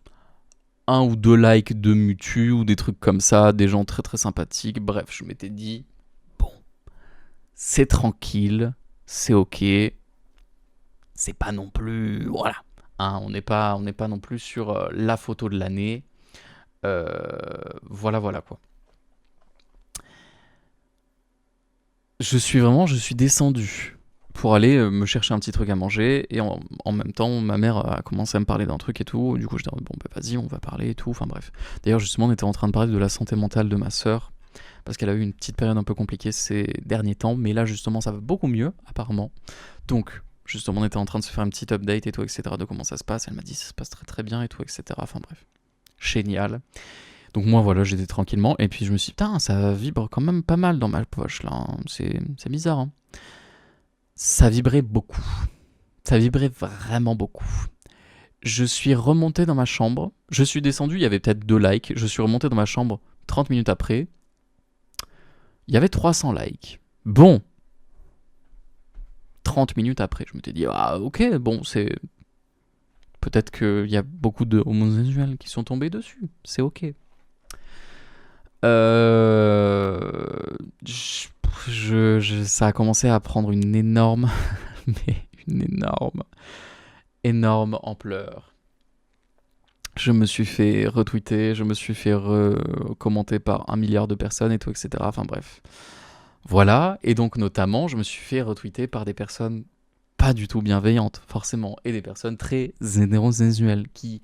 S1: 1 ou 2 likes de mutu ou des trucs comme ça, des gens très très sympathiques. Bref, je m'étais dit, bon, c'est tranquille, c'est ok, c'est pas non plus, voilà. Hein, on n'est pas non plus sur la photo de l'année. Voilà, voilà quoi. Je suis descendu pour aller me chercher un petit truc à manger et en même temps ma mère a commencé à me parler d'un truc et tout. Du coup j'étais bon bah vas-y on va parler et tout. Enfin bref. D'ailleurs justement on était en train de parler de la santé mentale de ma sœur parce qu'elle a eu une petite période un peu compliquée ces derniers temps, mais là justement ça va beaucoup mieux apparemment. Donc justement on était en train de se faire une petite update et tout etc. de comment ça se passe. Elle m'a dit ça se passe très très bien et tout etc. Enfin bref, génial. Donc moi voilà, j'étais tranquillement et puis je me suis dit putain ça vibre quand même pas mal dans ma poche là, hein. C'est bizarre. Hein. Ça vibrait beaucoup. Ça vibrait vraiment beaucoup. Je suis remonté dans ma chambre. Je suis descendu, il y avait peut-être 2 likes. Je suis remonté dans ma chambre 30 minutes après. Il y avait 300 likes. Bon. 30 minutes après, je m'étais dit ah ok, bon c'est peut-être qu'il y a beaucoup de homosexuels qui sont tombés dessus. C'est ok. Ça a commencé à prendre une énorme, mais une énorme ampleur. Je me suis fait retweeter, je me suis fait commenter par 1 milliard de personnes et tout, etc. Enfin bref. Voilà, et donc notamment, je me suis fait retweeter par des personnes pas du tout bienveillantes, forcément, et des personnes très hétérosexuelles qui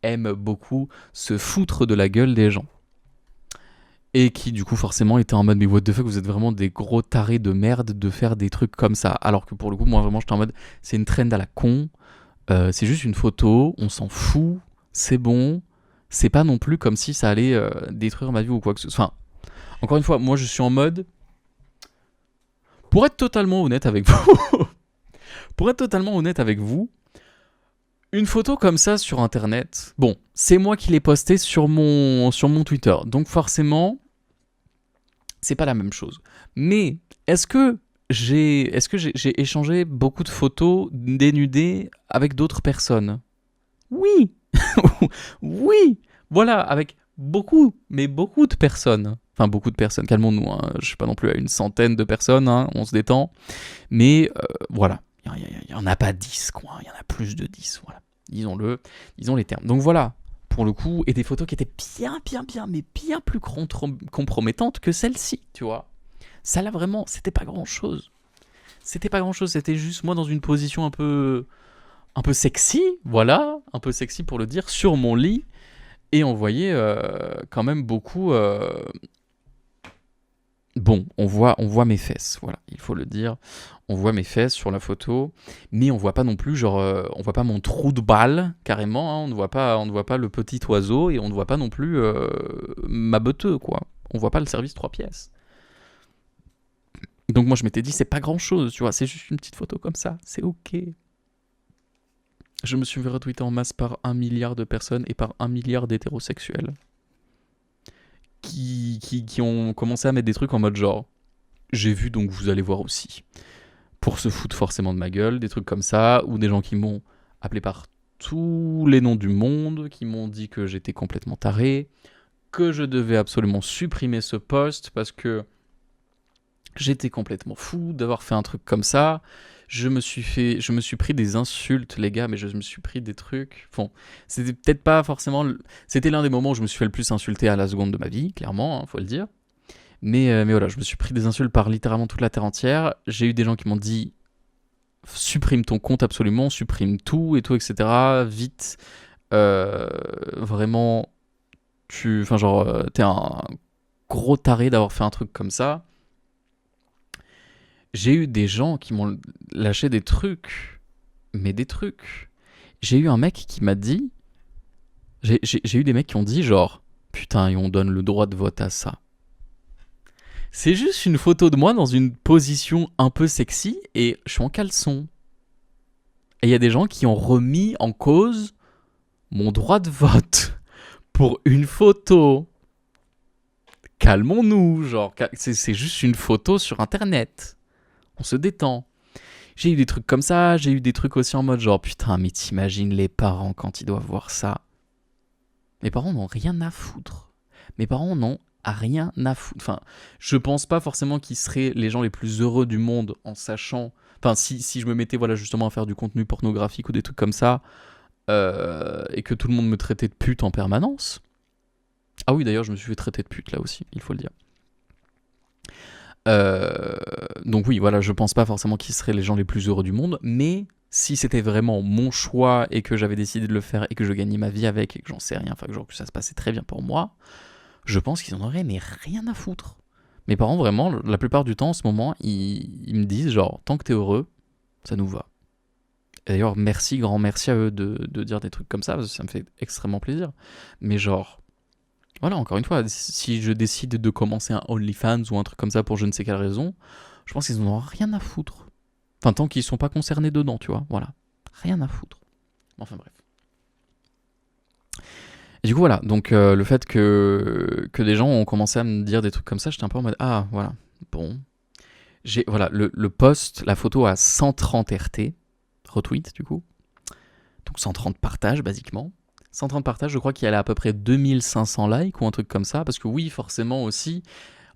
S1: aiment beaucoup se foutre de la gueule des gens. Et qui du coup forcément était en mode mais what the fuck, vous êtes vraiment des gros tarés de merde de faire des trucs comme ça. Alors que pour le coup moi vraiment j'étais en mode c'est une trend à la con, c'est juste une photo, on s'en fout, c'est bon, c'est pas non plus comme si ça allait détruire ma vie ou quoi que ce soit. Enfin, encore une fois, moi je suis en mode, pour être totalement honnête avec vous, une photo comme ça sur internet, bon, c'est moi qui l'ai postée sur mon Twitter, donc forcément, c'est pas la même chose. Mais est-ce que j'ai échangé beaucoup de photos dénudées avec d'autres personnes? Oui. Oui. Voilà, avec beaucoup, mais beaucoup de personnes. Enfin, beaucoup de personnes, calmons-nous, hein. Je suis pas non plus à une centaine de personnes, hein. On se détend. Mais voilà, il y en a pas 10, quoi. Il y en a plus de 10, voilà. Disons les termes. Donc voilà, pour le coup, et des photos qui étaient mais bien plus compromettantes que celle-ci, tu vois. Ça là, vraiment, c'était pas grand-chose. C'était juste moi dans une position un peu sexy, voilà, un peu sexy pour le dire, sur mon lit, et on voyait quand même beaucoup Bon, on voit mes fesses, voilà, il faut le dire. On voit mes fesses sur la photo, mais on voit pas non plus, genre, on voit pas mon trou de balle, carrément, hein, on ne voit pas le petit oiseau, et on ne voit pas non plus ma beuteux, quoi. On voit pas le service 3 pièces. Donc moi je m'étais dit, c'est pas grand chose, tu vois, c'est juste une petite photo comme ça, c'est ok. Je me suis fait retweeter en masse par 1 milliard de personnes et par 1 milliard d'hétérosexuels qui ont commencé à mettre des trucs en mode genre, j'ai vu donc vous allez voir aussi. Pour se foutre forcément de ma gueule, des trucs comme ça, ou des gens qui m'ont appelé par tous les noms du monde, qui m'ont dit que j'étais complètement taré, que je devais absolument supprimer ce post parce que j'étais complètement fou d'avoir fait un truc comme ça. Je me suis pris des insultes, les gars, mais je me suis pris des trucs. Bon, c'était peut-être pas forcément. C'était l'un des moments où je me suis fait le plus insulter à la seconde de ma vie, clairement, hein, faut le dire. Mais voilà, je me suis pris des insultes par littéralement toute la terre entière. J'ai eu des gens qui m'ont dit supprime ton compte absolument, supprime tout et tout, etc. Vite, vraiment, enfin genre, t'es un gros taré d'avoir fait un truc comme ça. J'ai eu des gens qui m'ont lâché des trucs, mais des trucs. J'ai eu un mec qui m'a dit, j'ai eu des mecs qui ont dit genre, putain, et on donne le droit de vote à ça. C'est juste une photo de moi dans une position un peu sexy et je suis en caleçon. Et il y a des gens qui ont remis en cause mon droit de vote pour une photo. Calmons-nous, genre, c'est juste une photo sur internet. On se détend. J'ai eu des trucs comme ça, j'ai eu des trucs aussi en mode genre, putain, mais t'imagines les parents quand ils doivent voir ça. Mes parents n'ont rien à foutre. Mes parents n'ont rien à foutre. Enfin, je pense pas forcément qu'ils seraient les gens les plus heureux du monde en sachant. Enfin, si je me mettais voilà, justement à faire du contenu pornographique ou des trucs comme ça, et que tout le monde me traitait de pute en permanence. Ah oui, d'ailleurs, je me suis fait traiter de pute là aussi, il faut le dire. Donc oui, voilà, je pense pas forcément qu'ils seraient les gens les plus heureux du monde, mais si c'était vraiment mon choix et que j'avais décidé de le faire et que je gagnais ma vie avec et que j'en sais rien, enfin que, genre, que ça se passait très bien pour moi, je pense qu'ils en auraient mais rien à foutre. Mes parents, vraiment, la plupart du temps, en ce moment, ils me disent genre, tant que t'es heureux, ça nous va. Et d'ailleurs, merci, grand merci à eux de dire des trucs comme ça, parce que ça me fait extrêmement plaisir. Mais genre, voilà, encore une fois, si je décide de commencer un OnlyFans ou un truc comme ça pour je ne sais quelle raison, je pense qu'ils en ont rien à foutre. Enfin, tant qu'ils sont pas concernés dedans, tu vois, voilà. Rien à foutre. Enfin bref. Et du coup, voilà, donc le fait que des gens ont commencé à me dire des trucs comme ça, j'étais un peu en mode, ah, voilà, bon. J'ai, voilà, le post, la photo à 130 RT, retweet du coup, donc 130 partages, basiquement. 130 partages, je crois qu'il y a à peu près 2500 likes ou un truc comme ça, parce que oui, forcément aussi,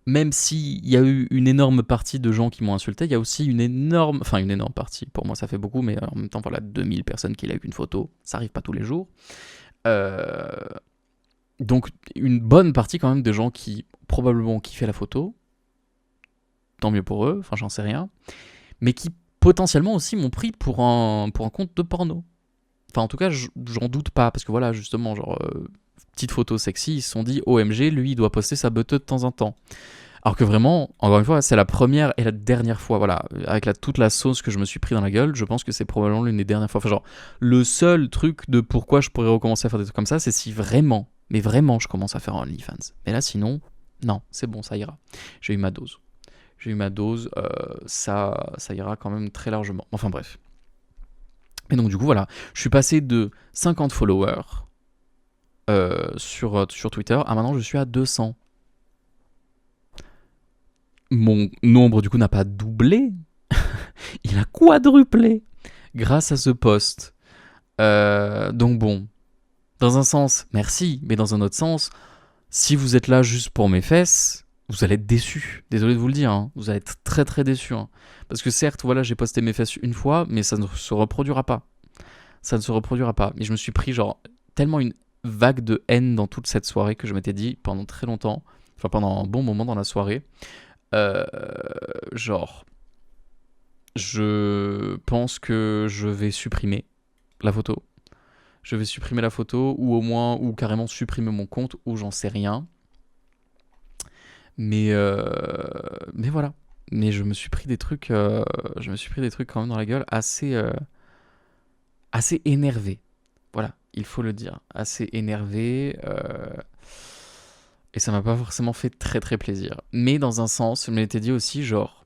S1: même s'il y a eu une énorme partie de gens qui m'ont insulté, il y a aussi une énorme partie, pour moi ça fait beaucoup, mais en même temps, voilà, 2000 personnes qui likent une photo, ça arrive pas tous les jours. Euh, donc une bonne partie quand même de gens qui probablement ont kiffé la photo, tant mieux pour eux, enfin j'en sais rien, mais qui potentiellement aussi m'ont pris pour un compte de porno. Enfin, en tout cas, j'en doute pas, parce que voilà, justement, genre, petite photo sexy, ils se sont dit, OMG, lui, il doit poster sa beuteux de temps en temps. Alors que vraiment, encore une fois, c'est la première et la dernière fois, voilà, avec toute la sauce que je me suis pris dans la gueule, je pense que c'est probablement l'une des dernières fois. Enfin, genre, le seul truc de pourquoi je pourrais recommencer à faire des trucs comme ça, c'est si vraiment, mais vraiment, je commence à faire un OnlyFans. Mais là, sinon, non, c'est bon, ça ira. J'ai eu ma dose. J'ai eu ma dose, ça ira quand même très largement. Enfin bref. Et donc du coup voilà, je suis passé de 50 followers sur Twitter à maintenant je suis à 200. Mon nombre du coup n'a pas doublé, il a quadruplé grâce à ce post. Donc bon, dans un sens, merci, mais dans un autre sens, si vous êtes là juste pour mes fesses, vous allez être déçus. Désolé de vous le dire, hein. Vous allez être très très déçus. Hein. Parce que certes, voilà, j'ai posté mes fesses une fois, mais ça ne se reproduira pas. Ça ne se reproduira pas. Mais je me suis pris genre tellement une vague de haine dans toute cette soirée que je m'étais dit pendant très longtemps, enfin pendant un bon moment dans la soirée, euh, genre, je pense que je vais supprimer la photo. Je vais supprimer la photo ou au moins, ou carrément supprimer mon compte ou j'en sais rien. Mais voilà. Mais je me suis pris des trucs, quand même dans la gueule assez énervé. Voilà, il faut le dire, assez énervé. Et ça m'a pas forcément fait très très plaisir. Mais dans un sens, je m'étais dit aussi genre,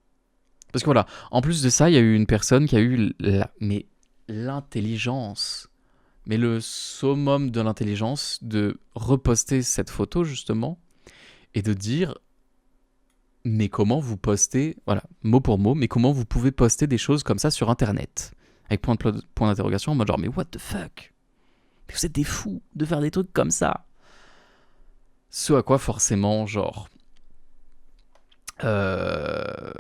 S1: parce que voilà, en plus de ça, il y a eu une personne qui a eu mais l'intelligence, mais le summum de l'intelligence de reposter cette photo justement et de dire mais comment vous postez, voilà, mot pour mot, mais comment vous pouvez poster des choses comme ça sur internet avec point d'interrogation en mode genre mais what the fuck, vous êtes des fous de faire des trucs comme ça. Ce à quoi forcément genre euh,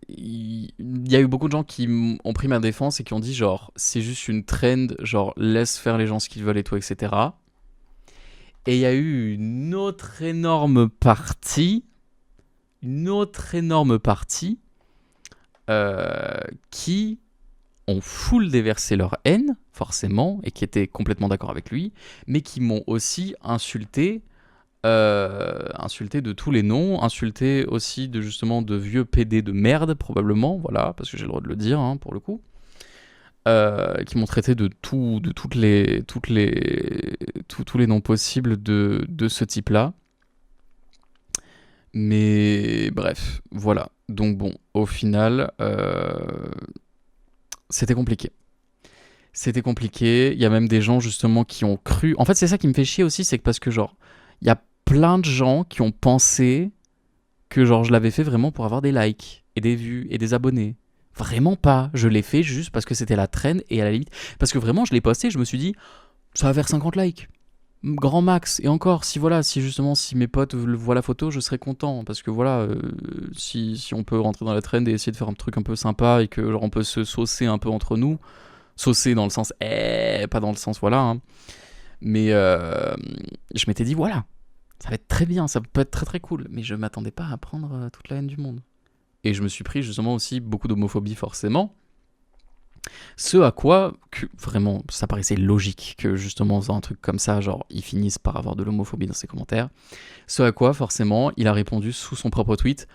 S1: il y a eu beaucoup de gens qui ont pris ma défense et qui ont dit genre c'est juste une trend, genre laisse faire les gens ce qu'ils veulent et tout, etc. Et il y a eu une autre énorme partie qui ont full déversé leur haine, forcément, et qui étaient complètement d'accord avec lui, mais qui m'ont aussi insulté de tous les noms, insulté aussi de justement de vieux PD de merde, probablement, voilà, parce que j'ai le droit de le dire, hein, pour le coup. Qui m'ont traité de tous les noms possibles de ce type-là. Mais bref, voilà. Donc bon, au final, c'était compliqué. C'était compliqué. Il y a même des gens justement qui ont cru. En fait, c'est ça qui me fait chier aussi, c'est que parce que genre, il y a plein de gens qui ont pensé que genre je l'avais fait vraiment pour avoir des likes et des vues et des abonnés. Vraiment pas. Je l'ai fait juste parce que c'était la trend et à la limite. Parce que vraiment, je l'ai posté, je me suis dit, ça va faire 50 likes. Grand max. Et encore, si mes potes voient la photo, je serais content. Parce que voilà, si on peut rentrer dans la trend et essayer de faire un truc un peu sympa et que genre on peut se saucer un peu entre nous. Saucer dans le sens, pas dans le sens, voilà. Hein. Mais je m'étais dit, voilà, ça va être très bien, ça peut être très très cool. Mais je m'attendais pas à prendre toute la haine du monde. Et je me suis pris justement aussi beaucoup d'homophobie forcément. Ce à quoi, vraiment, ça paraissait logique que justement en faisant un truc comme ça, genre, ils finissent par avoir de l'homophobie dans ses commentaires. Ce à quoi, forcément, il a répondu sous son propre tweet,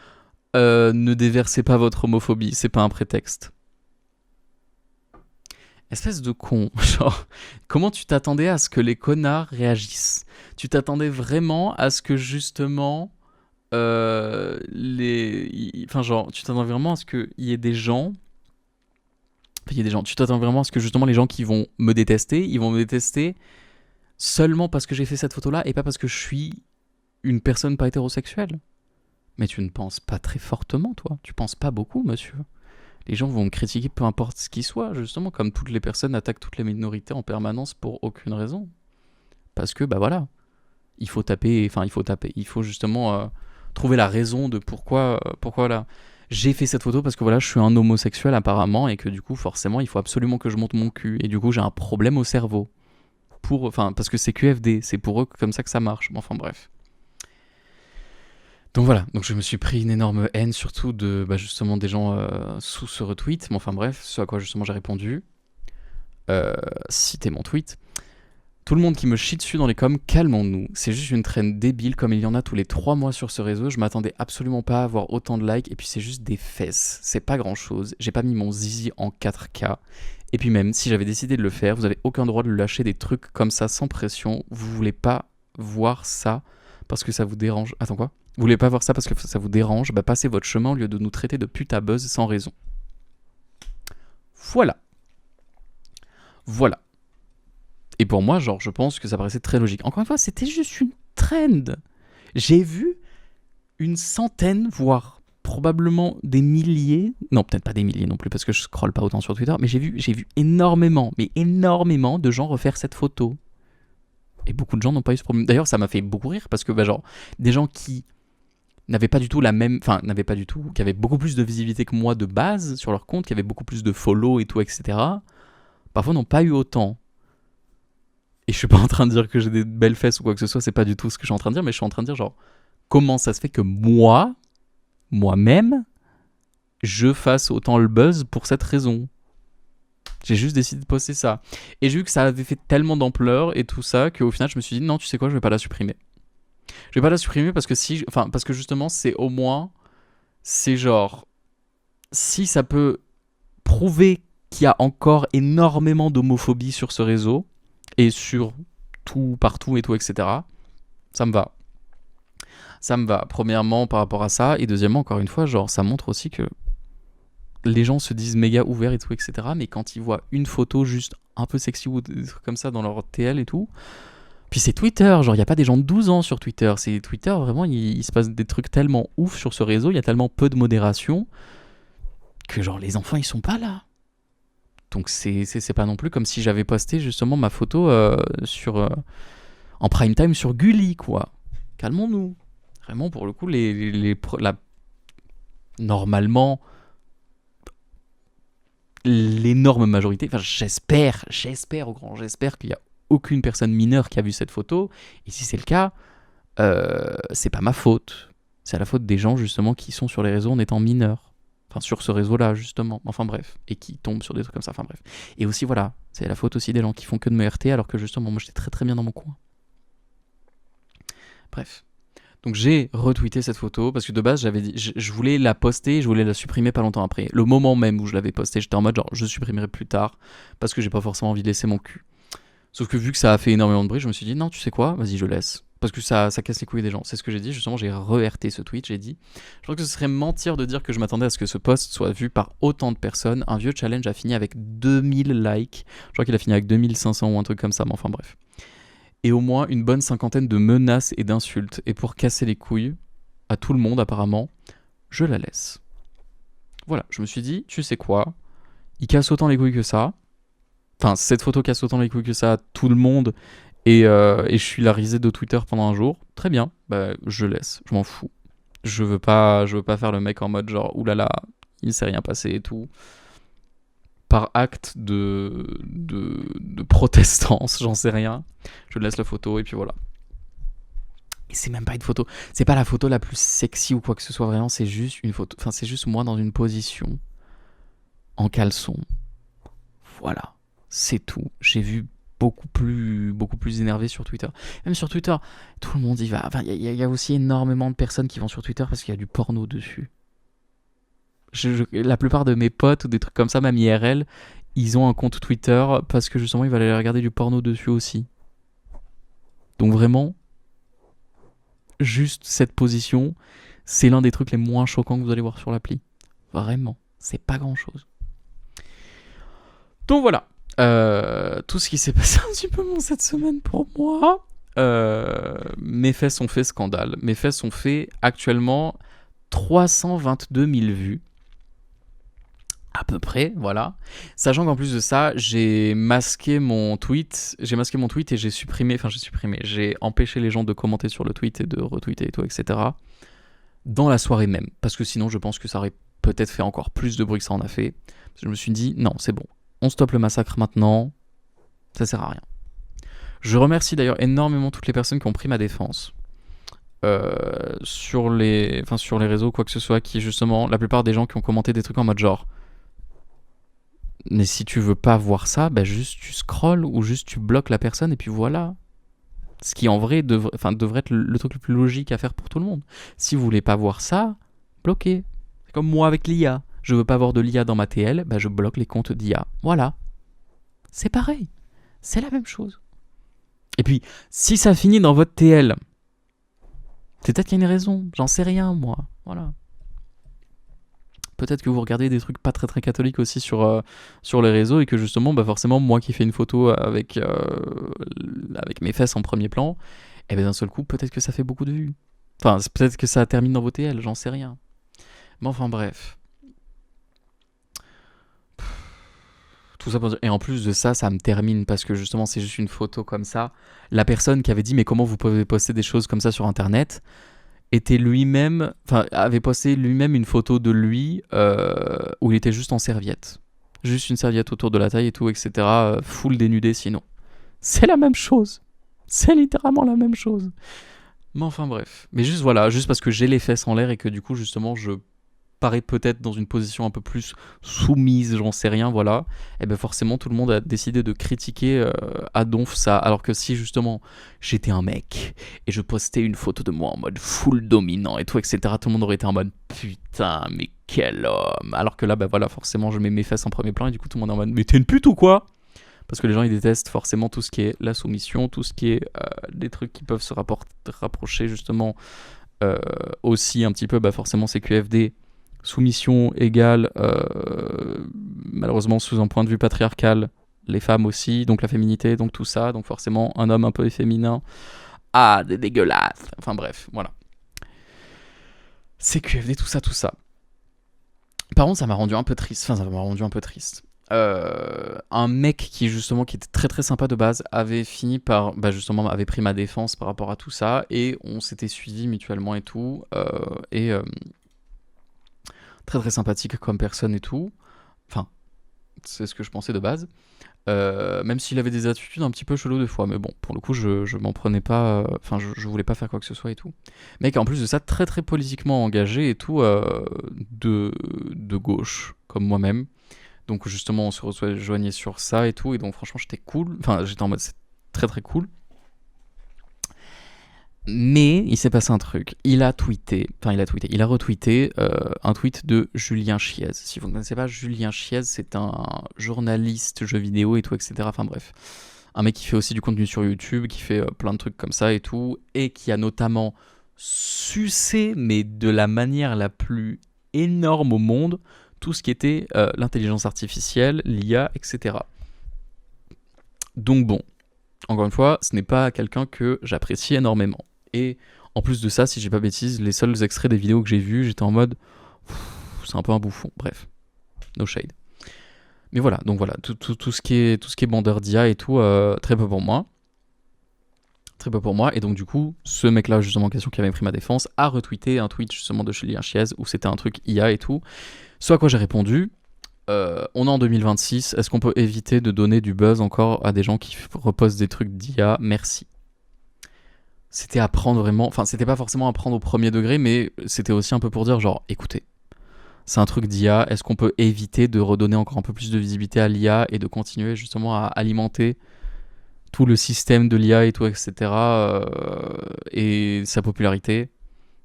S1: ne déversez pas votre homophobie, c'est pas un prétexte. Espèce de con, genre, comment tu t'attendais à ce que les connards réagissent? Tu t'attendais vraiment à ce que justement, enfin genre, tu t'attends vraiment à ce qu'il y ait des gens. Il y a des gens. Tu t'attends vraiment à ce que justement les gens qui vont me détester, ils vont me détester seulement parce que j'ai fait cette photo-là et pas parce que je suis une personne pas hétérosexuelle. Mais tu ne penses pas très fortement, toi. Tu penses pas beaucoup, monsieur. Les gens vont me critiquer peu importe ce qui soit, justement, comme toutes les personnes attaquent toutes les minorités en permanence pour aucune raison. Parce que, bah voilà, il faut taper, il faut justement trouver la raison de pourquoi là. J'ai fait cette photo parce que voilà, je suis un homosexuel apparemment et que du coup, forcément, il faut absolument que je monte mon cul. Et du coup, j'ai un problème au cerveau. Parce que c'est QFD, c'est pour eux comme ça que ça marche. Enfin bref. Donc voilà, donc je me suis pris une énorme haine, surtout de justement des gens sous ce retweet. Mais enfin bref, ce à quoi justement j'ai répondu. Citez mon tweet. Tout le monde qui me chie dessus dans les coms, calmons-nous. C'est juste une traîne débile comme il y en a tous les 3 mois sur ce réseau. Je m'attendais absolument pas à avoir autant de likes. Et puis c'est juste des fesses. C'est pas grand chose. J'ai pas mis mon zizi en 4K. Et puis même, si j'avais décidé de le faire, vous avez aucun droit de lâcher des trucs comme ça sans pression. Vous voulez pas voir ça parce que ça vous dérange. Attends quoi? Vous voulez pas voir ça parce que ça vous dérange? Bah passez votre chemin au lieu de nous traiter de pute à buzz sans raison. Voilà. Voilà. Et pour moi, genre, je pense que ça paraissait très logique. Encore une fois, c'était juste une trend. J'ai vu une centaine, voire probablement des milliers, non, peut-être pas des milliers non plus, parce que je scrolle pas autant sur Twitter, mais j'ai vu énormément, mais énormément de gens refaire cette photo. Et beaucoup de gens n'ont pas eu ce problème. D'ailleurs, ça m'a fait beaucoup rire, parce que, genre, des gens qui n'avaient pas du tout qui avaient beaucoup plus de visibilité que moi de base sur leur compte, qui avaient beaucoup plus de follow et tout, etc., parfois n'ont pas eu autant. Et je suis pas en train de dire que j'ai des belles fesses ou quoi que ce soit, c'est pas du tout ce que je suis en train de dire, mais je suis en train de dire genre, comment ça se fait que moi-même, je fasse autant le buzz pour cette raison? J'ai juste décidé de poster ça. Et j'ai vu que ça avait fait tellement d'ampleur et tout ça, qu'au final je me suis dit, non, tu sais quoi, je vais pas la supprimer. Je vais pas la supprimer parce que parce que justement, c'est au moins, c'est genre, si ça peut prouver qu'il y a encore énormément d'homophobie sur ce réseau et sur tout, partout et tout, etc. Ça me va. Ça me va, premièrement, par rapport à ça. Et deuxièmement, encore une fois, genre, ça montre aussi que les gens se disent méga ouverts et tout, etc. Mais quand ils voient une photo juste un peu sexy ou des trucs comme ça dans leur TL et tout. Puis c'est Twitter, genre, il n'y a pas des gens de 12 ans sur Twitter. C'est Twitter, vraiment, il se passe des trucs tellement ouf sur ce réseau. Il y a tellement peu de modération que, genre, les enfants, ils sont pas là. Donc c'est pas non plus comme si j'avais posté justement ma photo en prime time sur Gulli, quoi. Calmons-nous. Vraiment, pour le coup, normalement, l'énorme majorité, enfin j'espère qu'il n'y a aucune personne mineure qui a vu cette photo. Et si c'est le cas, c'est pas ma faute. C'est la faute des gens justement qui sont sur les réseaux en étant mineurs. Enfin, sur ce réseau-là, justement. Enfin, bref. Et qui tombent sur des trucs comme ça. Enfin, bref. Et aussi, voilà. C'est la faute aussi des gens qui font que de me RT alors que, justement, moi, j'étais très, très bien dans mon coin. Bref. Donc, j'ai retweeté cette photo parce que, de base, j'avais dit... Je voulais la poster, je voulais la supprimer pas longtemps après. Le moment même où je l'avais postée, j'étais en mode, genre, je supprimerai plus tard parce que j'ai pas forcément envie de laisser mon cul. Sauf que vu que ça a fait énormément de bruit, je me suis dit, non, tu sais quoi, vas-y, je laisse. Parce que ça casse les couilles des gens. C'est ce que j'ai dit, justement, j'ai re-RT ce tweet, j'ai dit. Je pense que ce serait mentir de dire que je m'attendais à ce que ce post soit vu par autant de personnes. Un vieux challenge a fini avec 2000 likes. Je crois qu'il a fini avec 2500 ou un truc comme ça, mais enfin bref. Et au moins une bonne cinquantaine de menaces et d'insultes. Et pour casser les couilles à tout le monde, apparemment, je la laisse. Voilà, je me suis dit, tu sais quoi, il casse autant les couilles que ça. Enfin, cette photo casse autant les couilles que ça à tout le monde. Et je suis la risée de Twitter pendant un jour. Très bien, bah, je laisse, je m'en fous. Je veux pas faire le mec en mode genre oulala, il ne s'est rien passé et tout. Par acte de protestance, j'en sais rien. Je laisse la photo et puis voilà. Et c'est même pas une photo. C'est pas la photo la plus sexy ou quoi que ce soit, vraiment. C'est juste une photo. Enfin, c'est juste moi dans une position en caleçon. Voilà. C'est tout. J'ai vu beaucoup plus énervé sur Twitter. Même sur Twitter, tout le monde y va. Enfin, il y a aussi énormément de personnes qui vont sur Twitter parce qu'il y a du porno dessus. La plupart de mes potes ou des trucs comme ça, même IRL, ils ont un compte Twitter parce que justement ils veulent aller regarder du porno dessus aussi. Donc vraiment, juste cette position, c'est l'un des trucs les moins choquants que vous allez voir sur l'appli. Vraiment, c'est pas grand chose. Donc voilà. Tout ce qui s'est passé un petit peu cette semaine pour moi. Mes fesses ont fait scandale. Mes fesses ont fait actuellement 322 000 vues. À peu près, voilà. Sachant qu'en plus de ça, j'ai masqué mon tweet et j'ai empêché les gens de commenter sur le tweet et de retweeter et tout, etc. dans la soirée même. Parce que sinon, je pense que ça aurait peut-être fait encore plus de bruit que ça en a fait. Je me suis dit, non, c'est bon. On stoppe le massacre maintenant, ça sert à rien. Je remercie d'ailleurs énormément toutes les personnes qui ont pris ma défense sur les réseaux, quoi que ce soit, qui justement, la plupart des gens qui ont commenté des trucs en mode genre, mais si tu veux pas voir ça, bah juste tu scrolls ou juste tu bloques la personne et puis voilà. Ce qui en vrai devrait être le truc le plus logique à faire pour tout le monde. Si vous voulez pas voir ça, bloquez. C'est comme moi avec l'IA. Je veux pas voir de l'IA dans ma TL, bah je bloque les comptes d'IA. Voilà. C'est pareil. C'est la même chose. Et puis, si ça finit dans votre TL, c'est peut-être qu'il y a une raison. J'en sais rien, moi. Voilà. Peut-être que vous regardez des trucs pas très très catholiques aussi sur les réseaux et que justement, bah forcément, moi qui fais une photo avec mes fesses en premier plan, et bien d'un seul coup, peut-être que ça fait beaucoup de vues. Enfin, peut-être que ça termine dans vos TL, j'en sais rien. Mais enfin bref. Tout ça pour dire. Et en plus de ça, ça me termine parce que justement, c'est juste une photo comme ça. La personne qui avait dit, mais comment vous pouvez poster des choses comme ça sur Internet, avait posté lui-même une photo de lui où il était juste en serviette. Juste une serviette autour de la taille et tout, etc. Full dénudé sinon. C'est la même chose. C'est littéralement la même chose. Mais enfin bref. Mais juste voilà, juste parce que j'ai les fesses en l'air et que du coup justement je paraît peut-être dans une position un peu plus soumise, j'en sais rien, voilà, et ben forcément tout le monde a décidé de critiquer à donf ça, alors que si justement j'étais un mec et je postais une photo de moi en mode full dominant et tout, etc., tout le monde aurait été en mode putain, mais quel homme, alors que là, ben voilà, forcément je mets mes fesses en premier plan et du coup tout le monde est en mode mais t'es une pute ou quoi? Parce que les gens ils détestent forcément tout ce qui est la soumission, tout ce qui est des trucs qui peuvent se rapprocher justement aussi un petit peu, bah forcément c'est QFD, soumission égale malheureusement sous un point de vue patriarcal, les femmes aussi, donc la féminité, donc tout ça, donc forcément un homme un peu efféminé, ah des dégueulasses, enfin bref, voilà. C'est QFD, tout ça, tout ça. Par contre ça m'a rendu un peu triste, un mec qui justement qui était très très sympa de base avait fini par justement avait pris ma défense par rapport à tout ça et on s'était suivis mutuellement et tout et très très sympathique comme personne et tout, enfin c'est ce que je pensais de base, même s'il avait des attitudes un petit peu cheloues des fois, mais bon pour le coup je m'en prenais pas, enfin je voulais pas faire quoi que ce soit et tout, mec en plus de ça très très politiquement engagé et tout, de gauche comme moi-même. Donc justement, on se rejoignait sur ça et tout, et donc franchement, j'étais cool. Enfin, j'étais en mode c'est très très cool. Mais il s'est passé un truc. Il a retweeté un tweet de Julien Chiez. Si vous ne connaissez pas Julien Chiez, c'est un journaliste jeux vidéo et tout, etc. Enfin bref, un mec qui fait aussi du contenu sur YouTube, qui fait plein de trucs comme ça et tout, et qui a notamment sucé, mais de la manière la plus énorme au monde, tout ce qui était l'intelligence artificielle, l'IA, etc. Donc bon, encore une fois, ce n'est pas quelqu'un que j'apprécie énormément. Et en plus de ça, si j'ai pas bêtise, les seuls extraits des vidéos que j'ai vus, j'étais en mode c'est un peu un bouffon. Bref, no shade. Mais voilà, donc voilà, tout ce qui est bandeur d'IA et tout, très peu pour moi. Très peu pour moi, et donc du coup, ce mec-là, justement, en question qui avait pris ma défense, a retweeté un tweet justement de Julien Chiez où c'était un truc IA et tout. Ce à quoi j'ai répondu, on est en 2026, est-ce qu'on peut éviter de donner du buzz encore à des gens qui repostent des trucs d'IA? Merci. C'était à prendre vraiment, enfin c'était pas forcément à prendre au premier degré, mais c'était aussi un peu pour dire genre, écoutez, c'est un truc d'IA, est-ce qu'on peut éviter de redonner encore un peu plus de visibilité à l'IA et de continuer justement à alimenter tout le système de l'IA et tout, etc. Et sa popularité.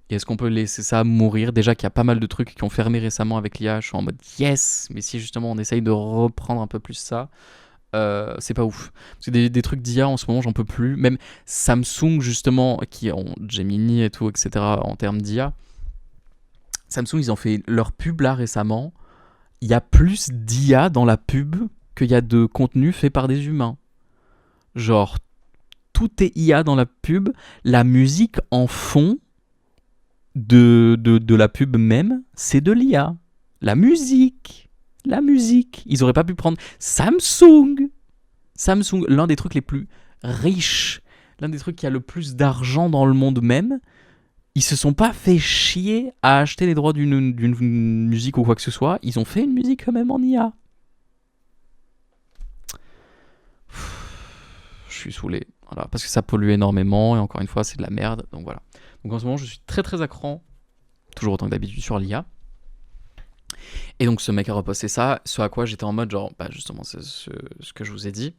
S1: Et est-ce qu'on peut laisser ça mourir? Déjà qu'il y a pas mal de trucs qui ont fermé récemment avec l'IA, je suis en mode yes, mais si justement on essaye de reprendre un peu plus ça, c'est pas ouf. Parce que des trucs d'IA en ce moment, j'en peux plus. Même Samsung, justement, qui ont Gemini et tout, etc., en termes d'IA, Samsung, ils ont fait leur pub là récemment. Il y a plus d'IA dans la pub qu'il y a de contenu fait par des humains. Genre, tout est IA dans la pub. La musique en fond de la pub même, c'est de l'IA. La musique. Ils auraient pas pu prendre Samsung, l'un des trucs les plus riches, l'un des trucs qui a le plus d'argent dans le monde même. Ils se sont pas fait chier à acheter les droits d'une musique ou quoi que ce soit. Ils ont fait une musique eux-mêmes en IA. Je suis saoulé. Voilà, parce que ça pollue énormément et encore une fois, c'est de la merde. Donc voilà. Donc en ce moment, je suis très très à cran, toujours autant que d'habitude, sur l'IA. Et donc ce mec a reposté ça, ce à quoi j'étais en mode genre, bah justement, c'est ce que je vous ai dit.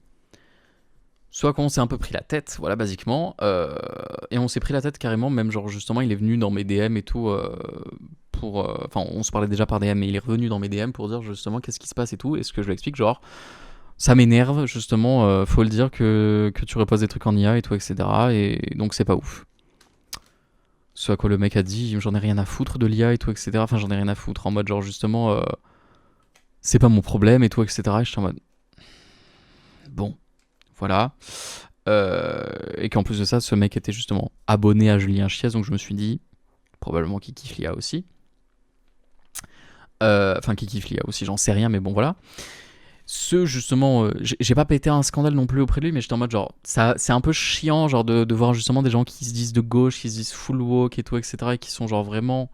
S1: Soit qu'on s'est un peu pris la tête, voilà, basiquement. Et on s'est pris la tête carrément, même genre justement, il est venu dans mes DM et tout, enfin, on se parlait déjà par DM, mais il est revenu dans mes DM pour dire justement qu'est-ce qui se passe et tout. Et ce que je lui explique, genre, ça m'énerve, justement, faut le dire que tu reposes des trucs en IA et tout, etc. Et donc c'est pas ouf. Ce à quoi le mec a dit, j'en ai rien à foutre de l'IA et tout, etc. Enfin, j'en ai rien à foutre, en mode genre justement, c'est pas mon problème et tout, etc. Et j'étais en mode, bon, voilà. Et qu'en plus de ça, ce mec était justement abonné à Julien Chiez, donc je me suis dit, probablement qu'il kiffe l'IA aussi. Enfin, qu'il kiffe l'IA aussi, j'en sais rien, mais bon, voilà. Justement, j'ai pas pété un scandale non plus auprès de lui, mais j'étais en mode genre, ça, c'est un peu chiant, genre de voir justement des gens qui se disent de gauche, qui se disent full woke et tout, etc., et qui sont genre vraiment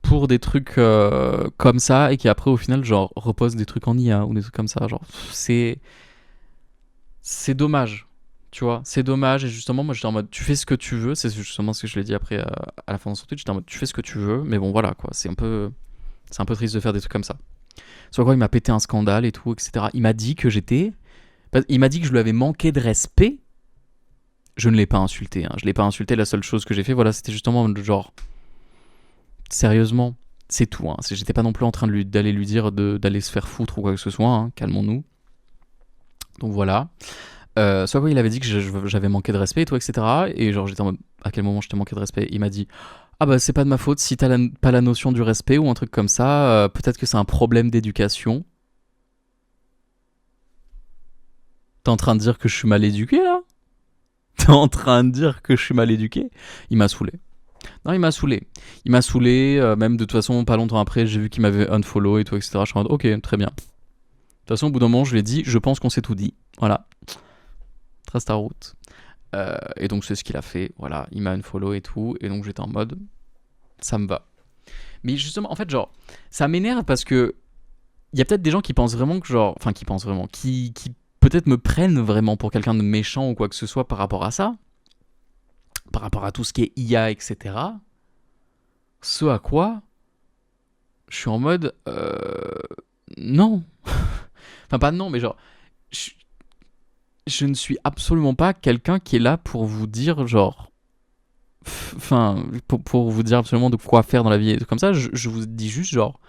S1: pour des trucs comme ça, et qui après au final genre reposent des trucs en IA ou des trucs comme ça, genre c'est dommage, Tu vois, c'est dommage. Et justement, moi, j'étais en mode, tu fais ce que tu veux. C'est justement ce que je l'ai dit après à la fin de son tweet. J'étais en mode, tu fais ce que tu veux. Mais bon, voilà, quoi. C'est un peu triste de faire des trucs comme ça. Soit quoi, il m'a pété un scandale et tout, etc. Il m'a dit que il m'a dit que je lui avais manqué de respect. Je ne l'ai pas insulté. Hein. Je l'ai pas insulté. La seule chose que j'ai fait, voilà, c'était justement genre, sérieusement, c'est tout. Hein. J'étais pas non plus en train d'aller lui dire d'aller se faire foutre ou quoi que ce soit. Hein. Calmons-nous. Donc voilà. Soit quoi, il avait dit que j'avais manqué de respect et tout, etc. Et genre, j'étais en mode, à quel moment je t'ai manqué de respect? Il m'a dit, ah bah c'est pas de ma faute si t'as pas la notion du respect ou un truc comme ça. Peut-être que c'est un problème d'éducation. T'es en train de dire que je suis mal éduqué là? T'es en train de dire que je suis mal éduqué? Il m'a saoulé. Non, il m'a saoulé. Il m'a saoulé, même de toute façon, pas longtemps après, j'ai vu qu'il m'avait unfollow et tout, etc. Je suis en mode, ok, très bien. De toute façon, au bout d'un moment, je lui ai dit, je pense qu'on s'est tout dit. Voilà. Trace ta route. Et donc, c'est ce qu'il a fait. Voilà, il m'a unfollow et tout. Et donc, j'étais en mode, ça me va. Mais justement, en fait, genre, ça m'énerve parce que il y a peut-être des gens qui pensent vraiment que, genre, enfin, qui pensent vraiment, qui peut-être me prennent vraiment pour quelqu'un de méchant ou quoi que ce soit par rapport à ça, par rapport à tout ce qui est IA, etc. Ce à quoi je suis en mode, non. Enfin, pas non, mais genre, je, je ne suis absolument pas quelqu'un qui est là pour vous dire, genre, enfin, pour vous dire absolument de quoi faire dans la vie et tout comme ça. Je vous dis juste, genre,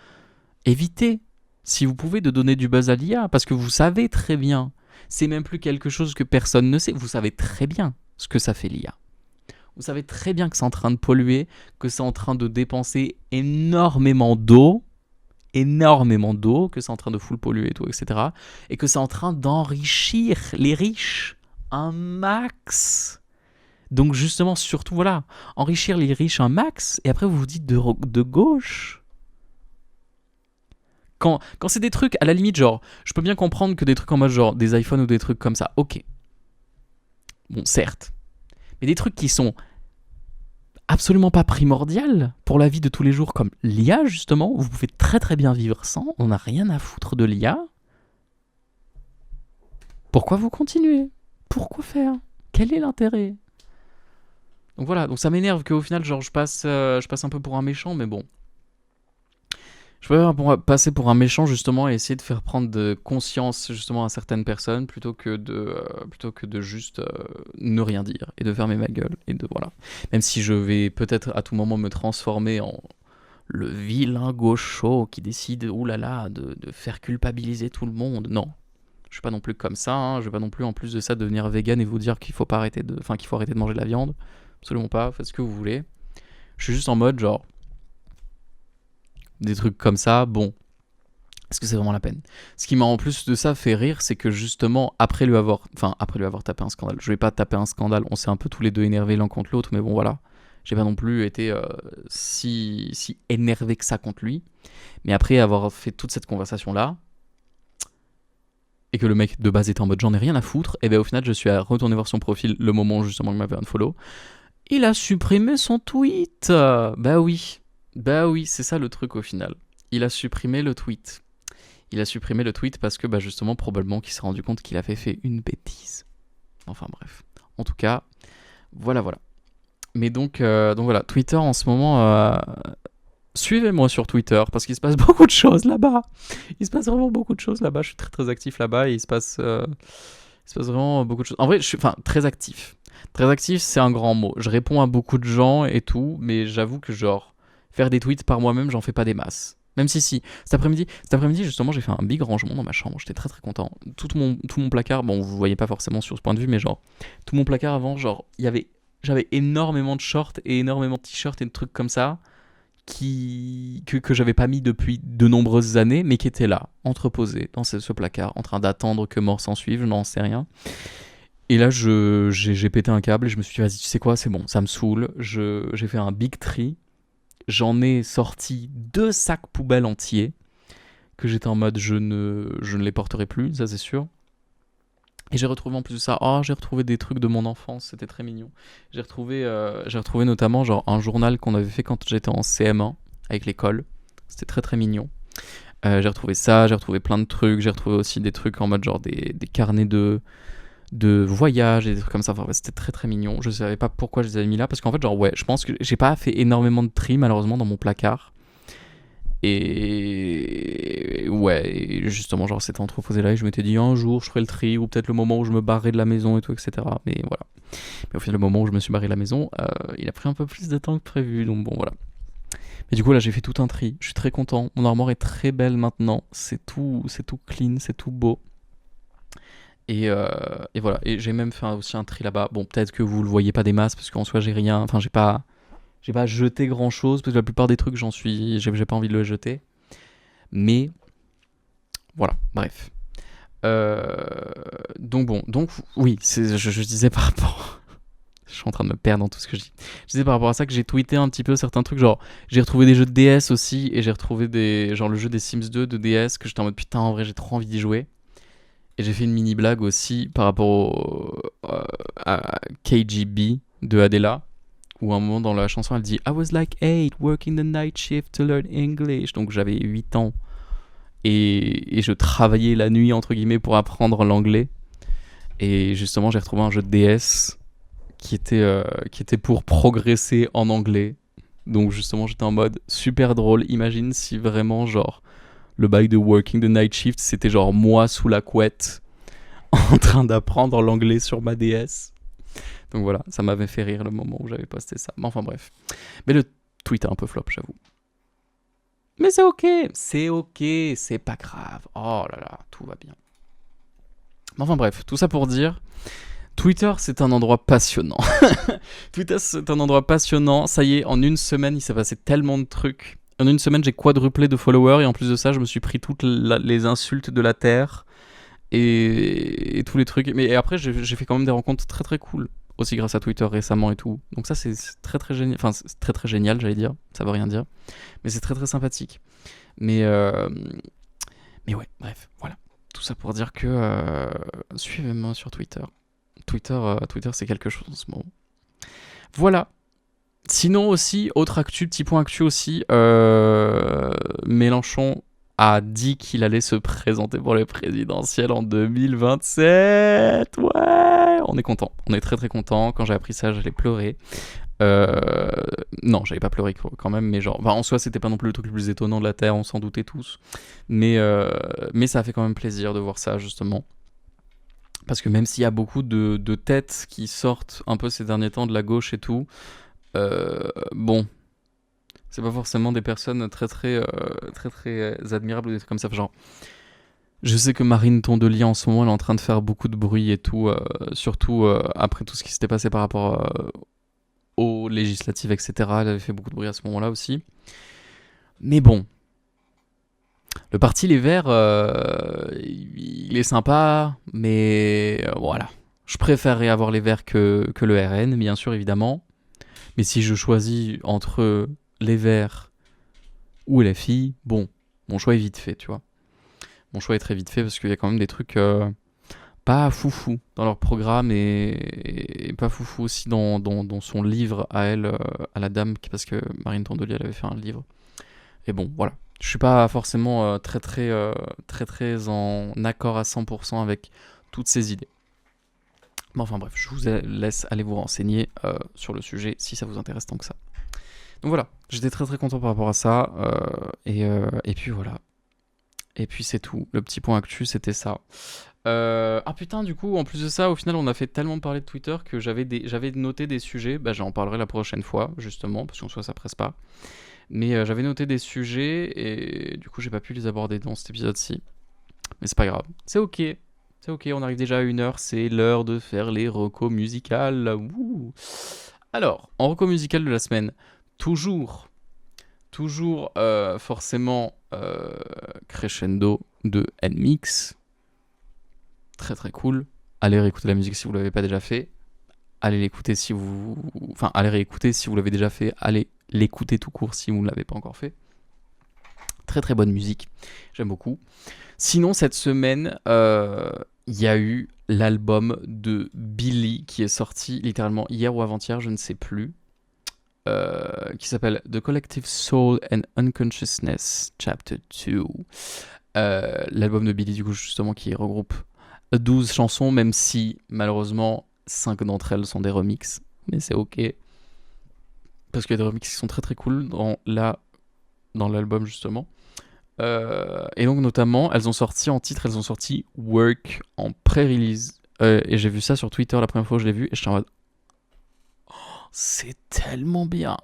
S1: évitez, si vous pouvez, de donner du buzz à l'IA, parce que vous savez très bien, c'est même plus quelque chose que personne ne sait, vous savez très bien ce que ça fait l'IA. Vous savez très bien que c'est en train de polluer, que c'est en train de dépenser énormément d'eau, que c'est en train de full polluer et tout, etc. Et que c'est en train d'enrichir les riches un max. Donc justement, surtout, voilà, enrichir les riches un max, et après vous vous dites de gauche. Quand c'est des trucs, à la limite, genre, je peux bien comprendre que des trucs en mode genre des iPhones ou des trucs comme ça, ok. Bon, certes. Mais des trucs qui sont absolument pas primordiales pour la vie de tous les jours, comme l'IA, justement, vous pouvez très très bien vivre sans, on n'a rien à foutre de l'IA. Pourquoi vous continuez? Pourquoi faire? Quel est l'intérêt? Donc voilà, donc ça m'énerve qu'au final, genre, je passe un peu pour un méchant, mais bon. Je préfère passer pour un méchant justement et essayer de faire prendre de conscience justement à certaines personnes plutôt que de juste ne rien dire et de fermer ma gueule et de voilà. Même si je vais peut-être à tout moment me transformer en le vilain gaucho qui décide oulala de faire culpabiliser tout le monde. Non, je suis pas non plus comme ça. Hein. Je vais pas non plus en plus de ça devenir vegan et vous dire qu'il faut pas arrêter qu'il faut arrêter de manger de la viande. Absolument pas. Faites ce que vous voulez. Je suis juste en mode genre des trucs comme ça, bon, est-ce que c'est vraiment la peine? Ce qui m'a en plus de ça fait rire, c'est que justement, après lui avoir tapé un scandale, je vais pas taper un scandale, on s'est un peu tous les deux énervés l'un contre l'autre, mais bon voilà, j'ai pas non plus été si énervé que ça contre lui, mais après avoir fait toute cette conversation-là, et que le mec de base était en mode j'en ai rien à foutre, et bien au final je suis retourné voir son profil le moment où justement il m'avait unfollow, il a supprimé son tweet. Bah oui, c'est ça le truc au final. Il a supprimé le tweet. Parce que bah justement probablement qu'il s'est rendu compte qu'il avait fait une bêtise. Enfin bref. En tout cas, voilà. Mais donc voilà, Twitter en ce moment, suivez-moi sur Twitter parce qu'il se passe beaucoup de choses là-bas. Il se passe vraiment beaucoup de choses là-bas. Je suis très très actif là-bas et il se passe vraiment beaucoup de choses. En vrai, je suis très actif. Très actif, c'est un grand mot. Je réponds à beaucoup de gens et tout, mais j'avoue que genre faire des tweets par moi-même, j'en fais pas des masses. Même si cet après-midi justement, j'ai fait un big rangement dans ma chambre. J'étais très très content. Tout mon placard, bon, vous voyez pas forcément sur ce point de vue, mais genre tout mon placard avant, genre j'avais énormément de shorts et énormément de t-shirts et de trucs comme ça que j'avais pas mis depuis de nombreuses années, mais qui étaient là, entreposés dans ce placard, en train d'attendre que mort s'en suive, je n'en sais rien. Et là, j'ai pété un câble et je me suis dit, vas-y, tu sais quoi, c'est bon, ça me saoule. J'ai fait un big tri. J'en ai sorti 2 sacs poubelles entiers que j'étais en mode, je ne les porterai plus, ça c'est sûr. Et j'ai retrouvé en plus de ça, j'ai retrouvé des trucs de mon enfance, c'était très mignon. J'ai retrouvé notamment genre un journal qu'on avait fait quand j'étais en CM1 avec l'école. C'était très très mignon. J'ai retrouvé ça, j'ai retrouvé plein de trucs, j'ai retrouvé aussi des trucs en mode genre des carnets de de voyage et des trucs comme ça. Enfin, ouais, c'était très très mignon. Je savais pas pourquoi je les avais mis là parce qu'en fait, genre, ouais, je pense que j'ai pas fait énormément de tri malheureusement dans mon placard. Et ouais, et justement, genre, c'était entreposé là et je m'étais dit un jour je ferai le tri ou peut-être le moment où je me barrais de la maison et tout, etc. Mais voilà. Mais au final, le moment où je me suis barré de la maison, il a pris un peu plus de temps que prévu. Donc bon, voilà. Mais du coup, là, j'ai fait tout un tri. Je suis très content. Mon armoire est très belle maintenant. C'est tout clean, c'est tout beau. Et voilà. Et j'ai même fait aussi un tri là-bas. Bon, peut-être que vous le voyez pas des masses parce qu'en soi, j'ai rien. Enfin, j'ai pas jeté grand-chose parce que la plupart des trucs, j'ai pas envie de le jeter. Mais voilà. Bref. Euh, donc bon, donc oui, je disais par rapport. Je suis en train de me perdre dans tout ce que je dis. Je disais par rapport à ça que j'ai tweeté un petit peu certains trucs, genre j'ai retrouvé des jeux de DS aussi et j'ai retrouvé genre le jeu des Sims 2 de DS que j'étais en mode putain en vrai j'ai trop envie d'y jouer. Et j'ai fait une mini blague aussi par rapport à KGB de Adela où à un moment dans la chanson elle dit I was like 8 working the night shift to learn English. Donc j'avais 8 ans et je travaillais la nuit entre guillemets pour apprendre l'anglais. Et justement j'ai retrouvé un jeu de DS qui était pour progresser en anglais. Donc justement, j'étais en mode super drôle. Imagine si vraiment, genre, le bail de Working the Night Shift, c'était genre moi sous la couette, en train d'apprendre l'anglais sur ma DS. Donc voilà, ça m'avait fait rire le moment où j'avais posté ça. Mais enfin bref. Mais le tweet est un peu flop, j'avoue. Mais c'est ok, c'est pas grave. Oh là là, tout va bien. Mais enfin bref, tout ça pour dire Twitter, c'est un endroit passionnant. Twitter, c'est un endroit passionnant. Ça y est, en une semaine, il s'est passé tellement de trucs. En une semaine, j'ai quadruplé de followers et en plus de ça, je me suis pris toutes les insultes de la Terre et tous les trucs. Mais après, j'ai fait quand même des rencontres très très cool. Aussi grâce à Twitter récemment et tout. Donc ça, c'est très très génial. Enfin, c'est très très génial, j'allais dire. Ça veut rien dire. Mais c'est très très sympathique. Mais, euh, mais ouais, bref, voilà. Tout ça pour dire que suivez-moi sur Twitter. Twitter, c'est quelque chose en ce moment. Voilà. Sinon aussi, autre actu, petit point actu aussi, Mélenchon a dit qu'il allait se présenter pour les présidentielles en 2027. Ouais, on est content, on est très très content. Quand j'ai appris ça, j'allais pleurer. Euh, non, j'allais pas pleurer quand même, mais genre, enfin, en soi, c'était pas non plus le truc le plus étonnant de la Terre, on s'en doutait tous. Mais ça a fait quand même plaisir de voir ça justement. Parce que même s'il y a beaucoup de têtes qui sortent un peu ces derniers temps de la gauche et tout, bon, c'est pas forcément des personnes très admirables ou des trucs comme ça. Genre, je sais que Marine Tondelier en ce moment, elle est en train de faire beaucoup de bruit et tout, surtout après tout ce qui s'était passé par rapport aux législatives, etc. Elle avait fait beaucoup de bruit à ce moment-là aussi. Mais bon, le parti Les Verts, il est sympa, mais voilà. Je préférerais avoir les Verts que le RN, bien sûr, évidemment. Mais si je choisis entre les Verts ou les filles, bon, mon choix est vite fait, tu vois. Mon choix est très vite fait parce qu'il y a quand même des trucs pas foufou dans leur programme et pas foufou aussi dans son livre à elle, à la dame, parce que Marine Tondelier, elle avait fait un livre. Et bon, voilà. Je suis pas forcément très en accord à 100% avec toutes ces idées. Mais enfin bref, je vous laisse aller vous renseigner sur le sujet si ça vous intéresse tant que ça. Donc voilà, j'étais très très content par rapport à ça. Et puis voilà. Et puis c'est tout. Le petit point actu, c'était ça. Ah putain, du coup, en plus de ça, au final, on a fait tellement parler de Twitter que j'avais noté des sujets. Bah, j'en parlerai la prochaine fois, justement, parce qu'en soi, ça presse pas. Mais j'avais noté des sujets et du coup, j'ai pas pu les aborder dans cet épisode-ci. Mais c'est pas grave. C'est ok. C'est ok, on arrive déjà à 1 heure. C'est l'heure de faire les recos musicales. Wouh. Alors, en reco musical de la semaine, toujours forcément Crescendo de NMIX. Très très cool. Allez réécouter la musique si vous l'avez pas déjà fait. Allez l'écouter si vous... Enfin, allez réécouter si vous l'avez déjà fait. Allez l'écouter tout court si vous ne l'avez pas encore fait. Très très bonne musique. J'aime beaucoup. Sinon, cette semaine, il y a eu l'album de Billy qui est sorti littéralement hier ou avant-hier, je ne sais plus. Qui s'appelle The Collective Soul and Unconsciousness Chapter 2. L'album de Billy, du coup, justement, qui regroupe 12 chansons, même si malheureusement 5 d'entre elles sont des remixes. Mais c'est ok. Parce qu'il y a des remixes qui sont très très cool dans l'album justement. Et donc notamment, elles ont sorti Work en pré-release. Et j'ai vu ça sur Twitter la première fois que je l'ai vu. Et j'étais en mode, c'est tellement bien.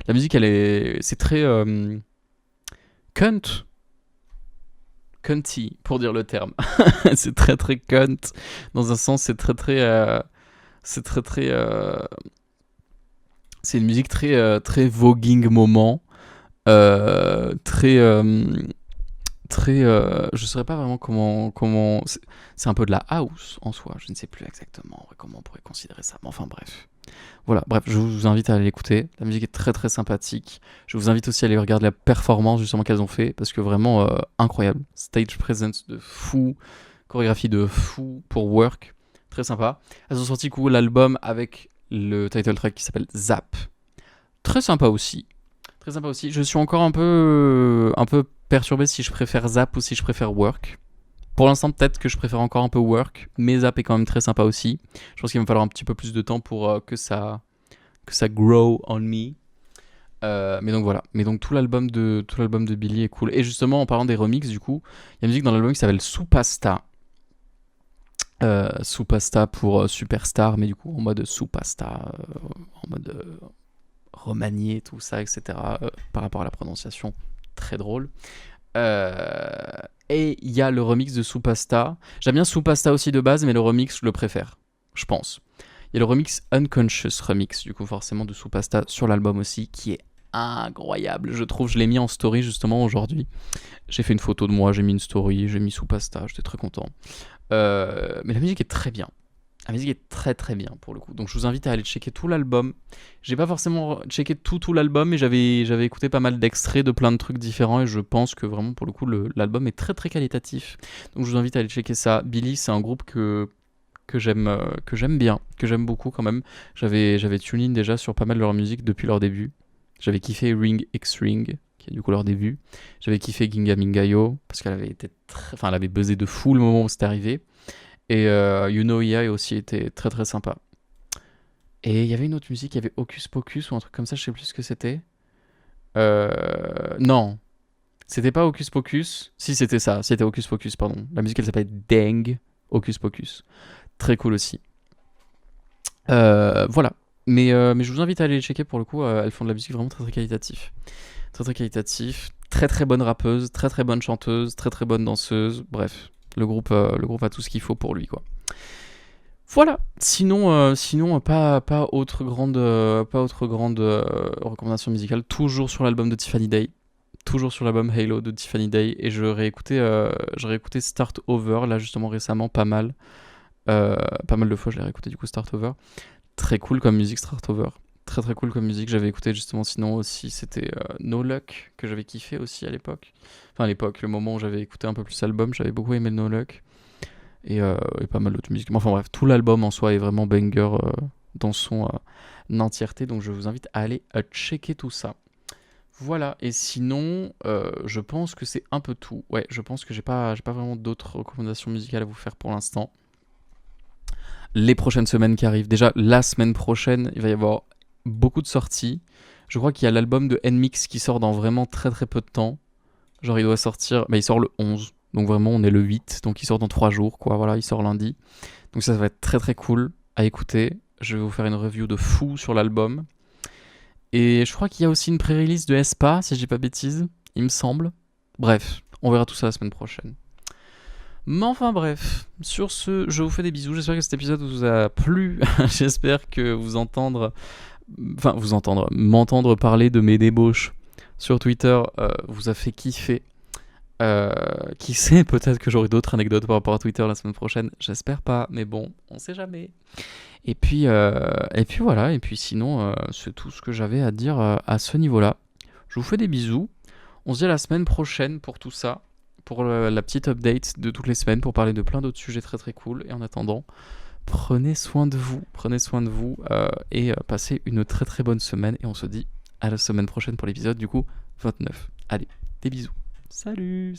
S1: La musique, c'est très cunt. Cunty, pour dire le terme. C'est très très cunt. Dans un sens, c'est très très... c'est très très... c'est une musique très voguing moment. Très... très... je saurais pas vraiment comment... C'est un peu de la house en soi. Je ne sais plus exactement comment on pourrait considérer ça. Mais enfin bref. Voilà, bref, je vous invite à aller l'écouter. La musique est très très sympathique. Je vous invite aussi à aller regarder la performance justement qu'elles ont fait parce que vraiment incroyable. Stage presence de fou, chorégraphie de fou pour Work, très sympa. Elles ont sorti l'album avec le title track qui s'appelle Zap. Très sympa aussi. Très sympa aussi. Je suis encore un peu perturbé si je préfère Zap ou si je préfère Work. Pour l'instant, peut-être que je préfère encore un peu Work, mais Zap est quand même très sympa aussi. Je pense qu'il va me falloir un petit peu plus de temps pour que ça grow on me. Mais donc voilà. Mais donc tout l'album de Billie est cool. Et justement, en parlant des remixes, du coup, il y a une musique dans l'album qui s'appelle Supasta. Supasta pour Superstar, mais du coup en mode Supasta, en mode remanié, tout ça, etc. Par rapport à la prononciation, très drôle. Et il y a le remix de Supasta. J'aime bien Supasta aussi de base, mais le remix, je le préfère, je pense. Il y a le remix Unconscious Remix, du coup forcément de Supasta sur l'album aussi, qui est incroyable, je trouve. Je l'ai mis en story justement aujourd'hui. J'ai fait une photo de moi, j'ai mis une story, j'ai mis Supasta, j'étais très content. Mais la musique est très bien. La musique est très très bien pour le coup. Donc je vous invite à aller checker tout l'album. J'ai pas forcément checké tout l'album, mais j'avais écouté pas mal d'extraits de plein de trucs différents et je pense que vraiment pour le coup l'album est très très qualitatif. Donc je vous invite à aller checker ça. Billie, c'est un groupe que j'aime bien, que j'aime beaucoup quand même. J'avais tune in déjà sur pas mal de leur musique depuis leur début. J'avais kiffé Ring X Ring, qui est du coup leur début. J'avais kiffé Ginga Mingayo parce qu'elle avait été elle avait buzzé de fou le moment où c'était arrivé. Et You Know AI aussi était très très sympa. Et il y avait une autre musique, il y avait Hocus Pocus ou un truc comme ça, je sais plus ce que c'était. Non, c'était pas Hocus Pocus. Si, c'était ça, c'était Hocus Pocus, pardon. La musique elle s'appelle Dang Hocus Pocus. Très cool aussi. Voilà. Mais je vous invite à aller les checker pour le coup, elles font de la musique vraiment très très qualitative. Très très qualitatif. Très très bonne rappeuse, très très bonne chanteuse, très très bonne danseuse. Bref, le groupe a tout ce qu'il faut pour lui, quoi. Voilà. Sinon, pas autre grande recommandation musicale. Toujours sur l'album de Tiffany Day. Toujours sur l'album Halo de Tiffany Day. Et je réécoutais Start Over, là justement récemment, pas mal. Pas mal de fois, je l'ai réécouté du coup Start Over. Très cool comme musique, Start Over. Très très cool comme musique. J'avais écouté justement, sinon aussi, c'était No Luck, que j'avais kiffé aussi à l'époque. Enfin, à l'époque, le moment où j'avais écouté un peu plus l'album, j'avais beaucoup aimé le No Luck. Et pas mal d'autres musiques. Enfin bref, tout l'album en soi est vraiment banger dans son entièreté. Donc je vous invite à aller checker tout ça. Voilà, et sinon, je pense que c'est un peu tout. Ouais, je pense que j'ai pas vraiment d'autres recommandations musicales à vous faire pour l'instant. Les prochaines semaines qui arrivent, déjà la semaine prochaine, il va y avoir beaucoup de sorties. Je crois qu'il y a l'album de NMIX qui sort dans vraiment très très peu de temps. Genre il doit sortir, il sort le 11, donc vraiment on est le 8, donc il sort dans 3 jours, quoi, voilà, il sort lundi. Donc ça va être très très cool à écouter. Je vais vous faire une review de fou sur l'album. Et je crois qu'il y a aussi une pré-release de Espa, si je dis pas bêtise, il me semble. Bref, on verra tout ça la semaine prochaine. Mais enfin bref, sur ce, je vous fais des bisous, j'espère que cet épisode vous a plu, j'espère que m'entendre parler de mes débauches sur Twitter vous a fait kiffer. Qui sait, peut-être que j'aurai d'autres anecdotes par rapport à Twitter la semaine prochaine, j'espère pas, mais bon, on sait jamais. Et puis voilà, et puis sinon, c'est tout ce que j'avais à dire à ce niveau-là. Je vous fais des bisous, on se dit à la semaine prochaine pour tout ça, pour la petite update de toutes les semaines, pour parler de plein d'autres sujets très très cool, et en attendant, prenez soin de vous, et passez une très très bonne semaine, et on se dit à la semaine prochaine pour l'épisode du coup 29. Allez, des bisous. Salut.